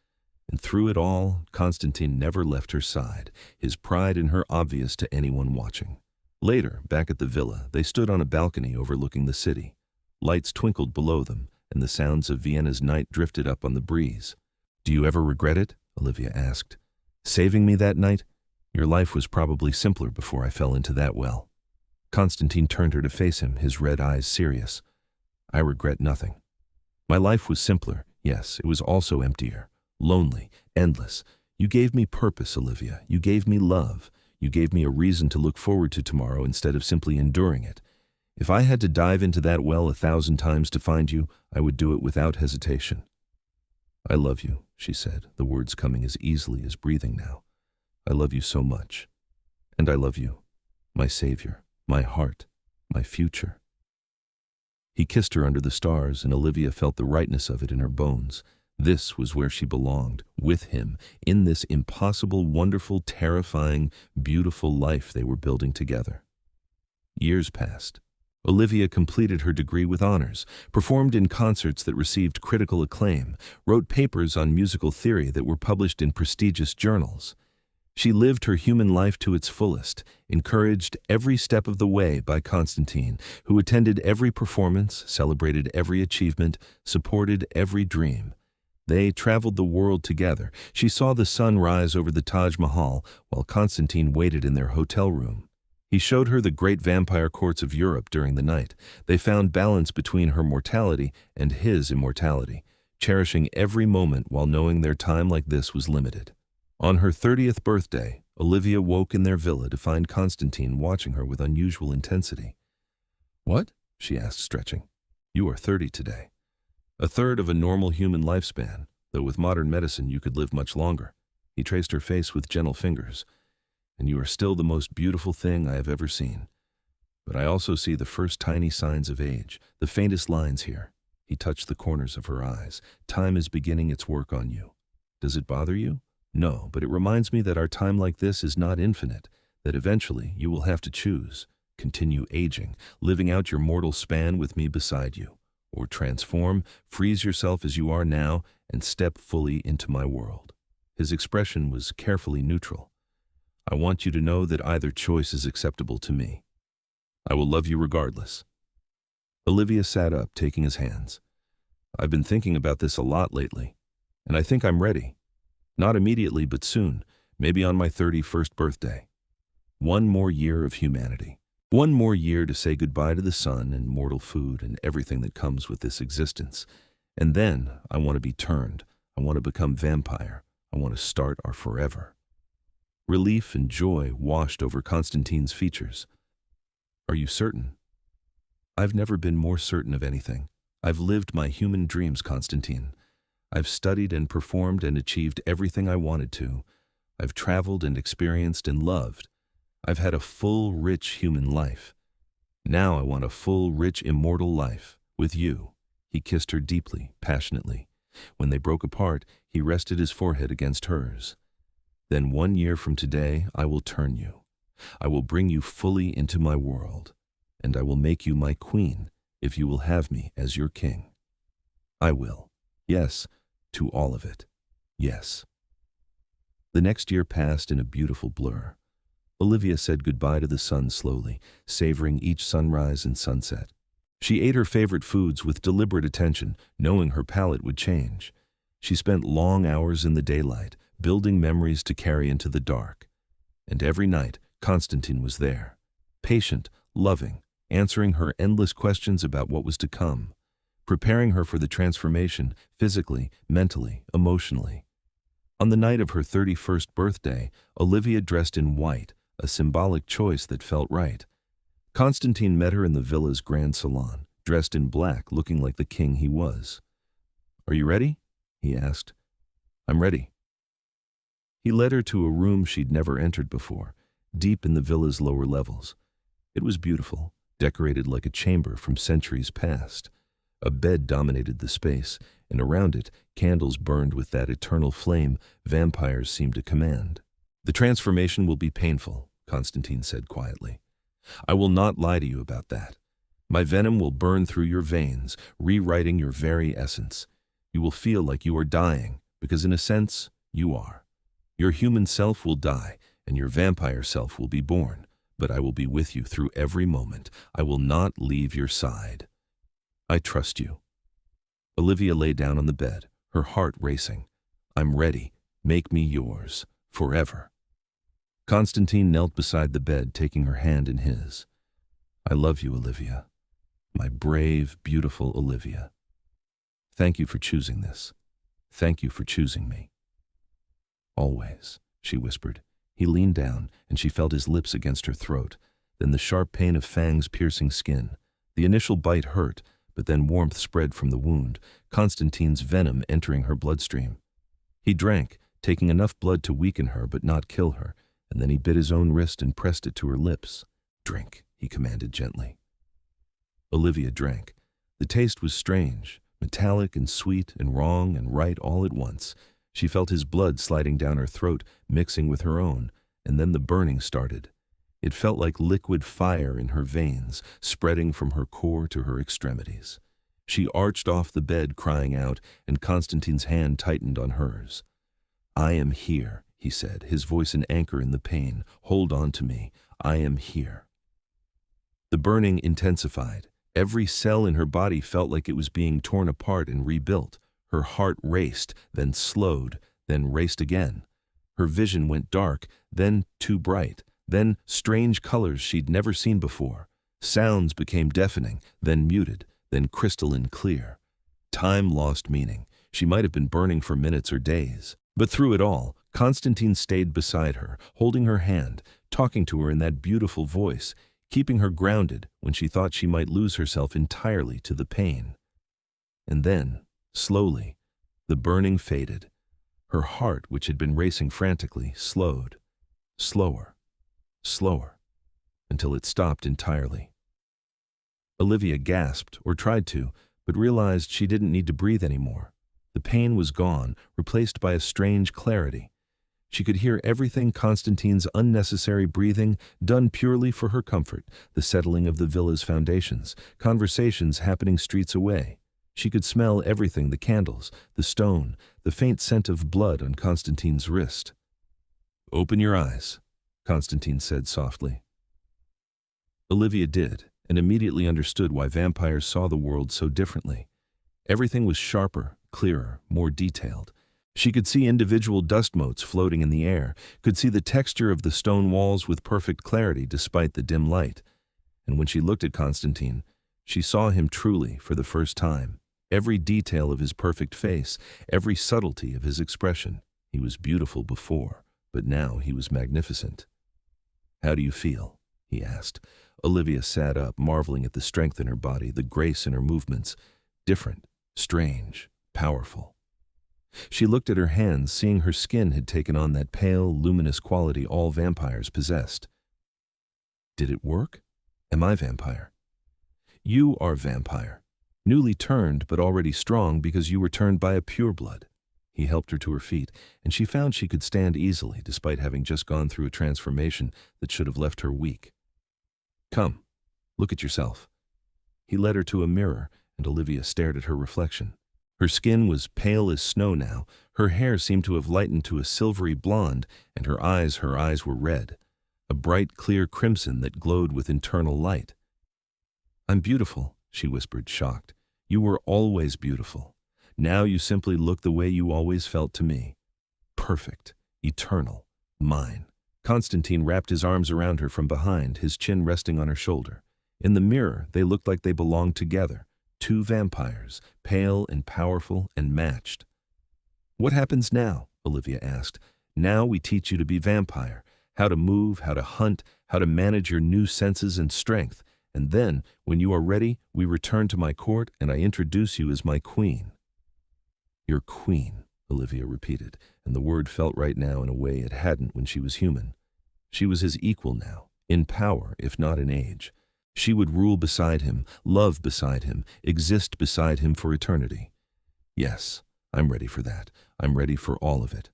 And through it all, Konstantin never left her side, his pride in her obvious to anyone watching. Later, back at the villa, they stood on a balcony overlooking the city. Lights twinkled below them, and the sounds of Vienna's night drifted up on the breeze. "Do you ever regret it?" Olivia asked. "Saving me that night? Your life was probably simpler before I fell into that well." Konstantin turned her to face him, his red eyes serious. "I regret nothing. My life was simpler, yes, it was also emptier, lonely, endless. You gave me purpose, Olivia. You gave me love. You gave me a reason to look forward to tomorrow instead of simply enduring it. If I had to dive into that well 1,000 times to find you, I would do it without hesitation." "I love you," she said, the words coming as easily as breathing now. "I love you so much. And I love you, my savior, my heart, my future." He kissed her under the stars, and Olivia felt the rightness of it in her bones. This was where she belonged, with him, in this impossible, wonderful, terrifying, beautiful life they were building together. Years passed. Olivia completed her degree with honors, performed in concerts that received critical acclaim, wrote papers on musical theory that were published in prestigious journals. She lived her human life to its fullest, encouraged every step of the way by Konstantin, who attended every performance, celebrated every achievement, supported every dream. They traveled the world together. She saw the sun rise over the Taj Mahal while Konstantin waited in their hotel room. He showed her the great vampire courts of Europe during the night. They found balance between her mortality and his immortality, cherishing every moment while knowing their time like this was limited. On her 30th birthday, Olivia woke in their villa to find Konstantin watching her with unusual intensity. "What?" she asked, stretching. "You are 30 today. A third of a normal human lifespan, though with modern medicine you could live much longer." He traced her face with gentle fingers. "And you are still the most beautiful thing I have ever seen. But I also see the first tiny signs of age, the faintest lines here." He touched the corners of her eyes. Time is beginning its work on you. Does it bother you? No, but it reminds me that our time like this is not infinite, that eventually you will have to choose. Continue aging, living out your mortal span with me beside you. Or transform, freeze yourself as you are now, and step fully into my world. His expression was carefully neutral. I want you to know that either choice is acceptable to me. I will love you regardless. Olivia sat up, taking his hands. I've been thinking about this a lot lately, and I think I'm ready. Not immediately, but soon, maybe on my 31st birthday. One more year of humanity. One more year to say goodbye to the sun and mortal food and everything that comes with this existence. And then I want to be turned. I want to become vampire. I want to start our forever. Relief and joy washed over Konstantin's features. Are you certain? I've never been more certain of anything. I've lived my human dreams, Konstantin. I've studied and performed and achieved everything I wanted to. I've traveled and experienced and loved. I've had a full, rich human life. Now I want a full, rich, immortal life with you. He kissed her deeply, passionately. When they broke apart, he rested his forehead against hers. Then 1 year from today, I will turn you. I will bring you fully into my world, and I will make you my queen if you will have me as your king. I will. Yes, to all of it. Yes. The next year passed in a beautiful blur. Olivia said goodbye to the sun slowly, savoring each sunrise and sunset. She ate her favorite foods with deliberate attention, knowing her palate would change. She spent long hours in the daylight, building memories to carry into the dark. And every night, Konstantin was there, patient, loving, answering her endless questions about what was to come, preparing her for the transformation, physically, mentally, emotionally. On the night of her 31st birthday, Olivia dressed in white, a symbolic choice that felt right. Konstantin met her in the villa's grand salon, dressed in black, looking like the king he was. "Are you ready?" he asked. "I'm ready." He led her to a room she'd never entered before, deep in the villa's lower levels. It was beautiful, decorated like a chamber from centuries past. A bed dominated the space, and around it, candles burned with that eternal flame vampires seemed to command. "The transformation will be painful," Konstantin said quietly. "I will not lie to you about that. My venom will burn through your veins, rewriting your very essence. You will feel like you are dying, because in a sense, you are. Your human self will die, and your vampire self will be born, but I will be with you through every moment. I will not leave your side. I trust you." Olivia lay down on the bed, her heart racing. "I'm ready. Make me yours, forever." Konstantin knelt beside the bed, taking her hand in his. "I love you, Olivia. My brave, beautiful Olivia. Thank you for choosing this. Thank you for choosing me." "Always," she whispered. He leaned down, and she felt his lips against her throat, then the sharp pain of fangs piercing skin. The initial bite hurt, but then warmth spread from the wound, Konstantin's venom entering her bloodstream. He drank, taking enough blood to weaken her but not kill her, and then he bit his own wrist and pressed it to her lips. "Drink," he commanded gently. Olivia drank. The taste was strange, metallic and sweet and wrong and right all at once. She felt his blood sliding down her throat, mixing with her own, and then the burning started. It felt like liquid fire in her veins, spreading from her core to her extremities. She arched off the bed, crying out, and Konstantin's hand tightened on hers. "I am here," he said, his voice an anchor in the pain. "Hold on to me. I am here." The burning intensified. Every cell in her body felt like it was being torn apart and rebuilt. Her heart raced, then slowed, then raced again. Her vision went dark, then too bright, then strange colors she'd never seen before. Sounds became deafening, then muted, then crystalline clear. Time lost meaning. She might have been burning for minutes or days. But through it all, Konstantin stayed beside her, holding her hand, talking to her in that beautiful voice, keeping her grounded when she thought she might lose herself entirely to the pain. And then, slowly, the burning faded. Her heart, which had been racing frantically, slowed. Slower, slower, until it stopped entirely. Olivia gasped, or tried to, but realized she didn't need to breathe anymore. The pain was gone, replaced by a strange clarity. She could hear everything: Konstantin's unnecessary breathing, done purely for her comfort, the settling of the villa's foundations, conversations happening streets away. She could smell everything: the candles, the stone, the faint scent of blood on Konstantin's wrist. "Open your eyes," Konstantin said softly. Olivia did, and immediately understood why vampires saw the world so differently. Everything was sharper, clearer, more detailed. She could see individual dust motes floating in the air, could see the texture of the stone walls with perfect clarity despite the dim light. And when she looked at Konstantin, she saw him truly for the first time. Every detail of his perfect face, every subtlety of his expression. He was beautiful before, but now he was magnificent. "How do you feel?" he asked. Olivia sat up, marveling at the strength in her body, the grace in her movements. Different, strange, powerful. She looked at her hands, seeing her skin had taken on that pale, luminous quality all vampires possessed. "Did it work? Am I vampire?" "You are vampire. Newly turned, but already strong because you were turned by a pureblood." He helped her to her feet, and she found she could stand easily despite having just gone through a transformation that should have left her weak. "Come, look at yourself." He led her to a mirror, and Olivia stared at her reflection. Her skin was pale as snow now, her hair seemed to have lightened to a silvery blonde, and her eyes were red, a bright, clear crimson that glowed with internal light. "I'm beautiful," she whispered, shocked. "You were always beautiful. Now you simply look the way you always felt to me. Perfect, eternal, mine." Konstantin wrapped his arms around her from behind, his chin resting on her shoulder. In the mirror, they looked like they belonged together. Two vampires, pale and powerful and matched. "What happens now?" Olivia asked. "Now we teach you to be vampire, how to move, how to hunt, how to manage your new senses and strength. And then, when you are ready, we return to my court and I introduce you as my queen." "Your queen," Olivia repeated, and the word felt right now in a way it hadn't when she was human. She was his equal now, in power if not in age. She would rule beside him, love beside him, exist beside him for eternity. "Yes, I'm ready for that. I'm ready for all of it."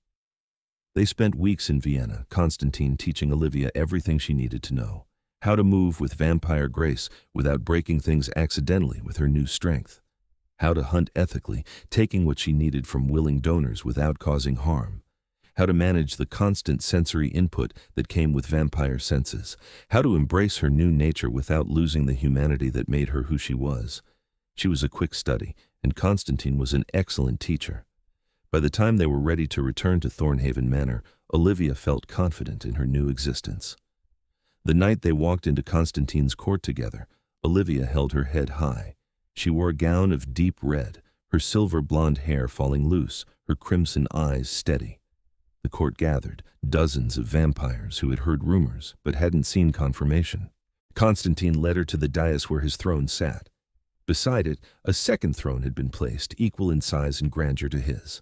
They spent weeks in Vienna, Konstantin teaching Olivia everything she needed to know. How to move with vampire grace without breaking things accidentally with her new strength. How to hunt ethically, taking what she needed from willing donors without causing harm. How to manage the constant sensory input that came with vampire senses. How to embrace her new nature without losing the humanity that made her who she was. She was a quick study, and Konstantin was an excellent teacher. By the time they were ready to return to Thornhaven Manor, Olivia felt confident in her new existence. The night they walked into Konstantin's court together, Olivia held her head high. She wore a gown of deep red, her silver blonde hair falling loose, her crimson eyes steady. The court gathered, dozens of vampires who had heard rumors but hadn't seen confirmation. Konstantin led her to the dais where his throne sat. Beside it, a second throne had been placed, equal in size and grandeur to his.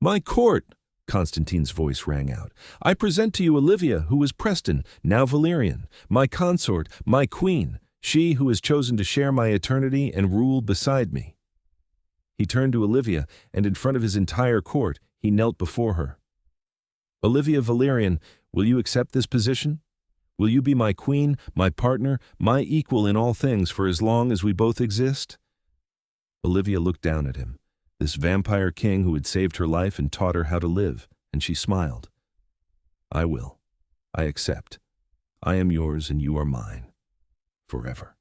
"My court!" Konstantin's voice rang out. "I present to you Olivia, who is Preston, now Valerian, my consort, my queen, she who has chosen to share my eternity and rule beside me." He turned to Olivia, and in front of his entire court, he knelt before her. "Olivia Valerian, will you accept this position? Will you be my queen, my partner, my equal in all things for as long as we both exist?" Olivia looked down at him, this vampire king who had saved her life and taught her how to live, and she smiled. "I will. I accept. I am yours and you are mine. Forever."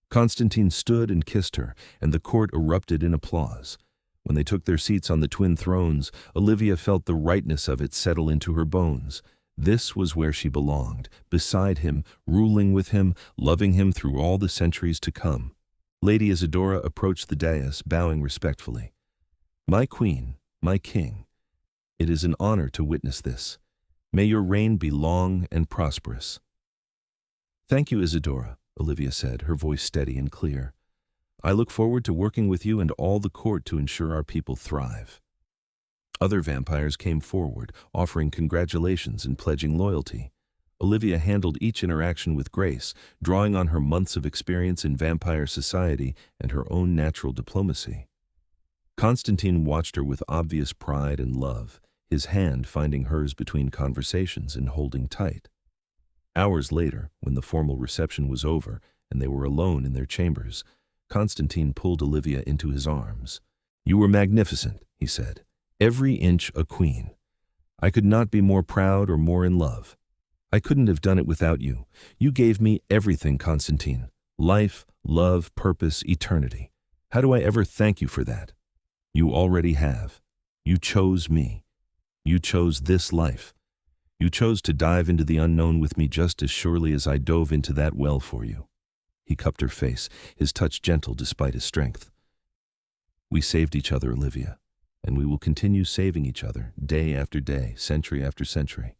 Konstantin stood and kissed her, and the court erupted in applause. When they took their seats on the twin thrones, Olivia felt the rightness of it settle into her bones. This was where she belonged, beside him, ruling with him, loving him through all the centuries to come. Lady Isadora approached the dais, bowing respectfully. "My queen, my king, it is an honor to witness this. May your reign be long and prosperous." "Thank you, Isadora," Olivia said, her voice steady and clear. "I look forward to working with you and all the court to ensure our people thrive." Other vampires came forward, offering congratulations and pledging loyalty. Olivia handled each interaction with grace, drawing on her months of experience in vampire society and her own natural diplomacy. Konstantin watched her with obvious pride and love, his hand finding hers between conversations and holding tight. Hours later, when the formal reception was over and they were alone in their chambers, Konstantin pulled Olivia into his arms. "You were magnificent," he said. "Every inch a queen. I could not be more proud or more in love. I couldn't have done it without you. You gave me everything, Konstantin. Life, love, purpose, eternity. How do I ever thank you for that? You already have. You chose me. You chose this life. You chose to dive into the unknown with me just as surely as I dove into that well for you." He cupped her face, his touch gentle despite his strength. "We saved each other, Olivia, and we will continue saving each other, day after day, century after century."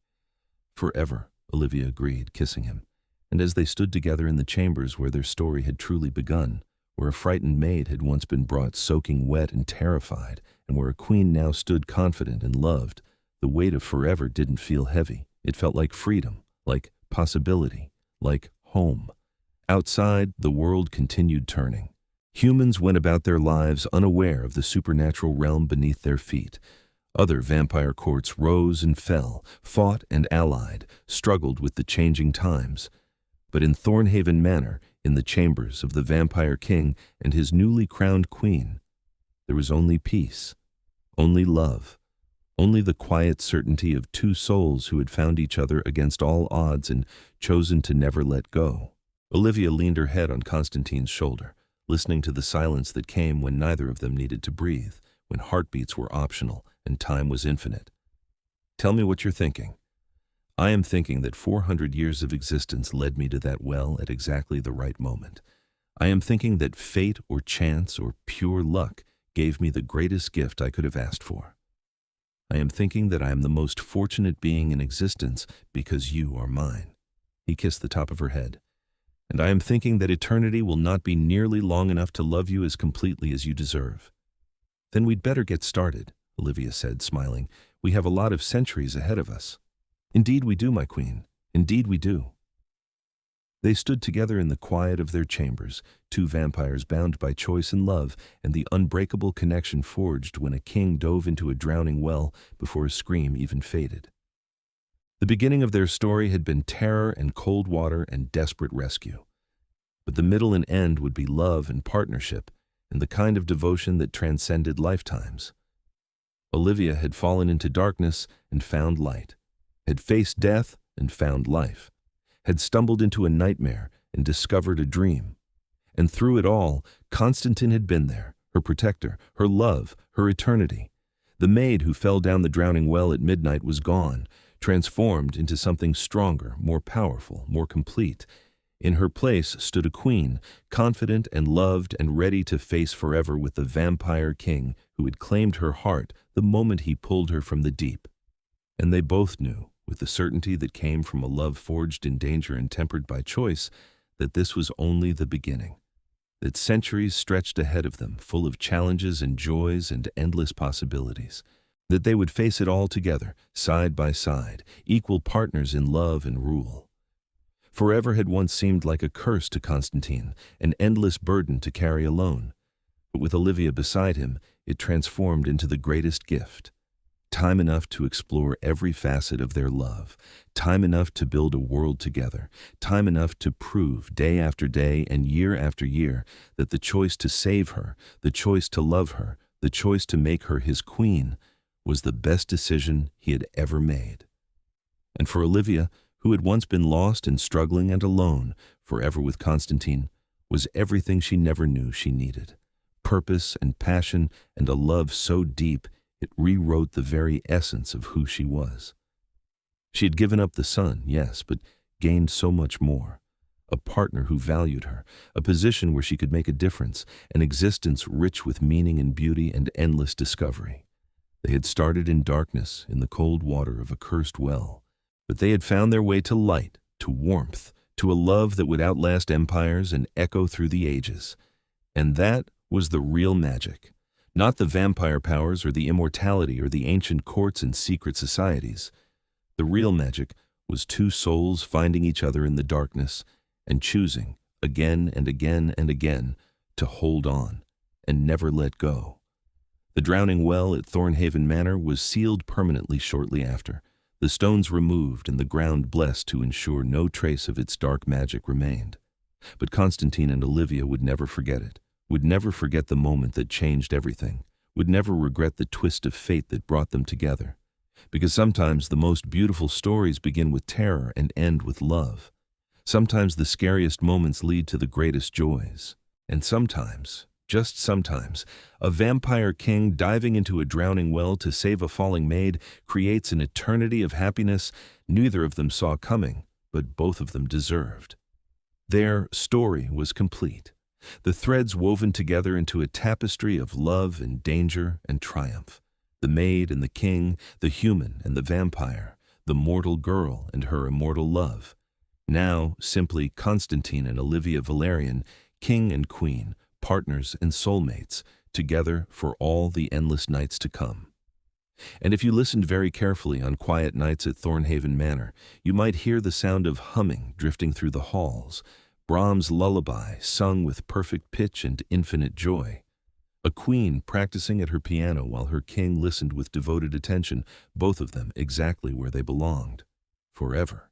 "Forever," Olivia agreed, kissing him. And as they stood together in the chambers where their story had truly begun, where a frightened maid had once been brought soaking wet and terrified, and where a queen now stood confident and loved, the weight of forever didn't feel heavy. It felt like freedom, like possibility, like home. Outside, the world continued turning. Humans went about their lives unaware of the supernatural realm beneath their feet. Other vampire courts rose and fell, fought and allied, struggled with the changing times. But in Thornhaven Manor, in the chambers of the vampire king and his newly crowned queen, there was only peace, only love, only the quiet certainty of two souls who had found each other against all odds and chosen to never let go. Olivia leaned her head on Konstantin's shoulder, listening to the silence that came when neither of them needed to breathe, when heartbeats were optional and time was infinite. "Tell me what you're thinking." "I am thinking that 400 years of existence led me to that well at exactly the right moment. I am thinking that fate or chance or pure luck gave me the greatest gift I could have asked for. I am thinking that I am the most fortunate being in existence because you are mine." He kissed the top of her head. "And I am thinking that eternity will not be nearly long enough to love you as completely as you deserve." "Then we'd better get started," Olivia said, smiling. "We have a lot of centuries ahead of us." "Indeed we do, my queen. Indeed we do." They stood together in the quiet of their chambers, two vampires bound by choice and love, and the unbreakable connection forged when a king dove into a drowning well before a scream even faded. The beginning of their story had been terror and cold water and desperate rescue. But the middle and end would be love and partnership, and the kind of devotion that transcended lifetimes. Olivia had fallen into darkness and found light, had faced death and found life, had stumbled into a nightmare and discovered a dream. And through it all, Konstantin had been there, her protector, her love, her eternity. The maid who fell down the drowning well at midnight was gone, transformed into something stronger, more powerful, more complete. In her place stood a queen, confident and loved and ready to face forever with the vampire king who had claimed her heart the moment he pulled her from the deep. And they both knew, with the certainty that came from a love forged in danger and tempered by choice, that this was only the beginning, that centuries stretched ahead of them, full of challenges and joys and endless possibilities, that they would face it all together, side by side, equal partners in love and rule. Forever had once seemed like a curse to Konstantin, an endless burden to carry alone. But with Olivia beside him, it transformed into the greatest gift. Time enough to explore every facet of their love, time enough to build a world together, time enough to prove day after day and year after year that the choice to save her, the choice to love her, the choice to make her his queen was the best decision he had ever made. And for Olivia, who had once been lost and struggling and alone, forever with Konstantin, was everything she never knew she needed. Purpose and passion and a love so deep it rewrote the very essence of who she was. She had given up the sun, yes, but gained so much more. A partner who valued her, a position where she could make a difference, an existence rich with meaning and beauty and endless discovery. They had started in darkness, in the cold water of a cursed well, but they had found their way to light, to warmth, to a love that would outlast empires and echo through the ages. And that was the real magic. Not the vampire powers or the immortality or the ancient courts and secret societies. The real magic was two souls finding each other in the darkness and choosing, again and again and again, to hold on and never let go. The drowning well at Thornhaven Manor was sealed permanently shortly after, the stones removed and the ground blessed to ensure no trace of its dark magic remained. But Konstantin and Olivia would never forget it, would never forget the moment that changed everything, would never regret the twist of fate that brought them together. Because sometimes the most beautiful stories begin with terror and end with love. Sometimes the scariest moments lead to the greatest joys. And sometimes, just sometimes, a vampire king diving into a drowning well to save a falling maid creates an eternity of happiness neither of them saw coming, but both of them deserved. Their story was complete, the threads woven together into a tapestry of love and danger and triumph. The maid and the king, the human and the vampire, the mortal girl and her immortal love. Now simply Konstantin and Olivia Valerian, king and queen, partners and soulmates, together for all the endless nights to come. And if you listened very carefully on quiet nights at Thornhaven Manor, you might hear the sound of humming drifting through the halls, Brahms' lullaby sung with perfect pitch and infinite joy. A queen practicing at her piano while her king listened with devoted attention, both of them exactly where they belonged, forever.